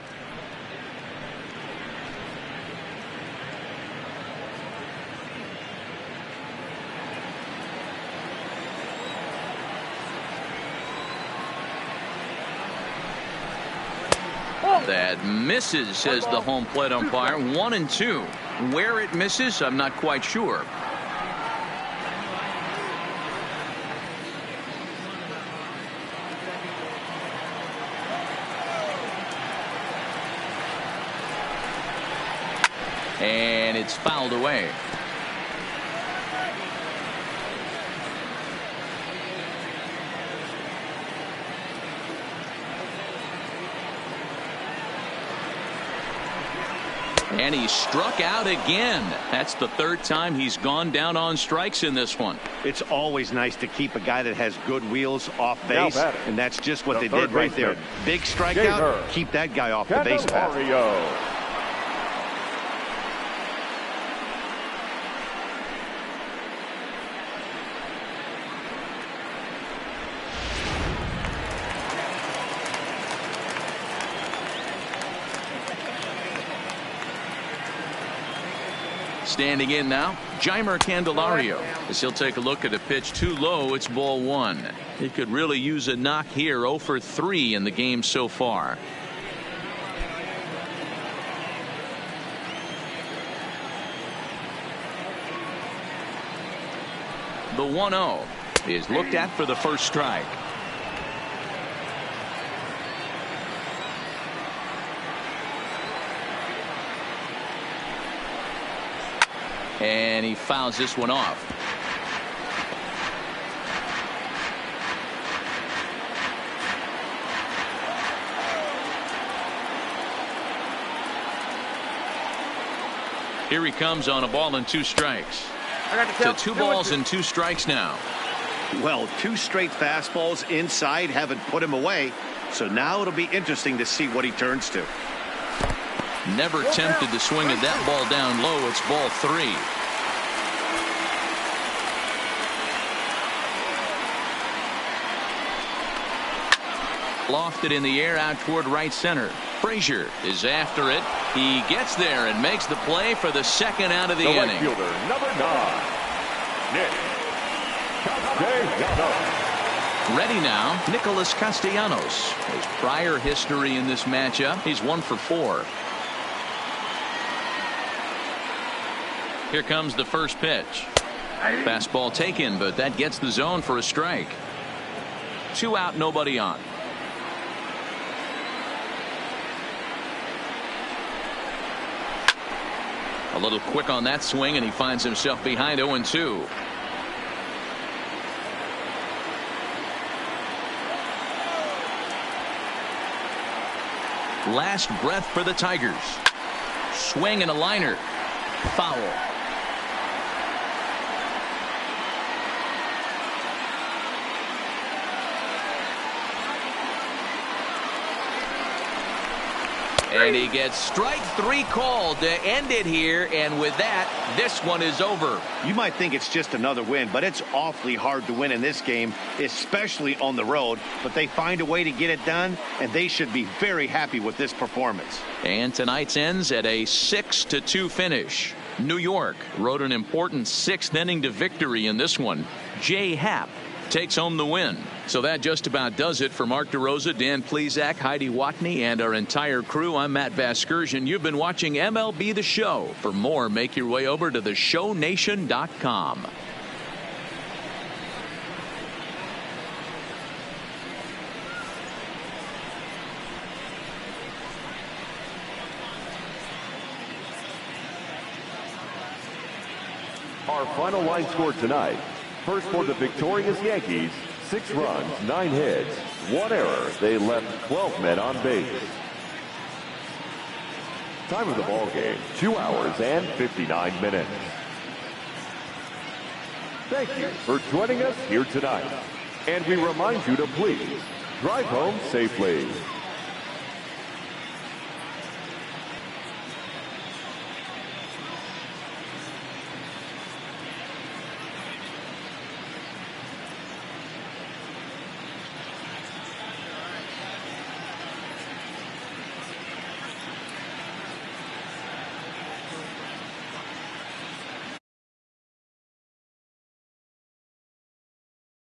That misses, says the home plate umpire. 1-2. Where it misses, I'm not quite sure. And it's fouled away. And he struck out again. That's the 3rd time he's gone down on strikes in this one. It's always nice to keep a guy that has good wheels off base, and that's just what they did right there. Big strikeout, keep that guy off the base path. Standing in now, Jeimer Candelario, as he'll take a look at a pitch too low. It's ball 1. He could really use a knock here. 0-for-3 in the game so far. The 1-0 is looked at for the first strike. And he fouls this one off. Here he comes on a ball and 2 strikes. So 2 balls and 2 strikes now. Well, 2 straight fastballs inside haven't put him away. So now it'll be interesting to see what he turns to. Never tempted to swing at that ball down low. It's ball 3. Lofted in the air out toward right center. Frazier is after it. He gets there and makes the play for the 2nd out of the inning. Right fielder, number 9, Nick Castellanos. Ready now, Nicholas Castellanos. His prior history in this matchup, he's 1-for-4. Here comes the first pitch. Fastball taken, but that gets the zone for a strike. 2 out, nobody on. A little quick on that swing, and he finds himself behind 0-2. Last breath for the Tigers. Swing and a liner. Foul. And he gets strike 3 called to end it here, and with that, this one is over. You might think it's just another win, but it's awfully hard to win in this game, especially on the road. But they find a way to get it done, and they should be very happy with this performance. And tonight's ends at a 6-2 finish. New York rode an important 6th inning to victory in this one. Jay Happ takes home the win. So that just about does it for Mark DeRosa, Dan Plesac, Heidi Watney, and our entire crew. I'm Matt Vasgersian. You've been watching MLB The Show. For more, make your way over to theshownation.com. Our final line score tonight. First for the victorious Yankees, 6 runs, 9 hits, 1 error. They left 12 men on base. Time of the ball game, 2 hours and 59 minutes. Thank you for joining us here tonight. And we remind you to please drive home safely.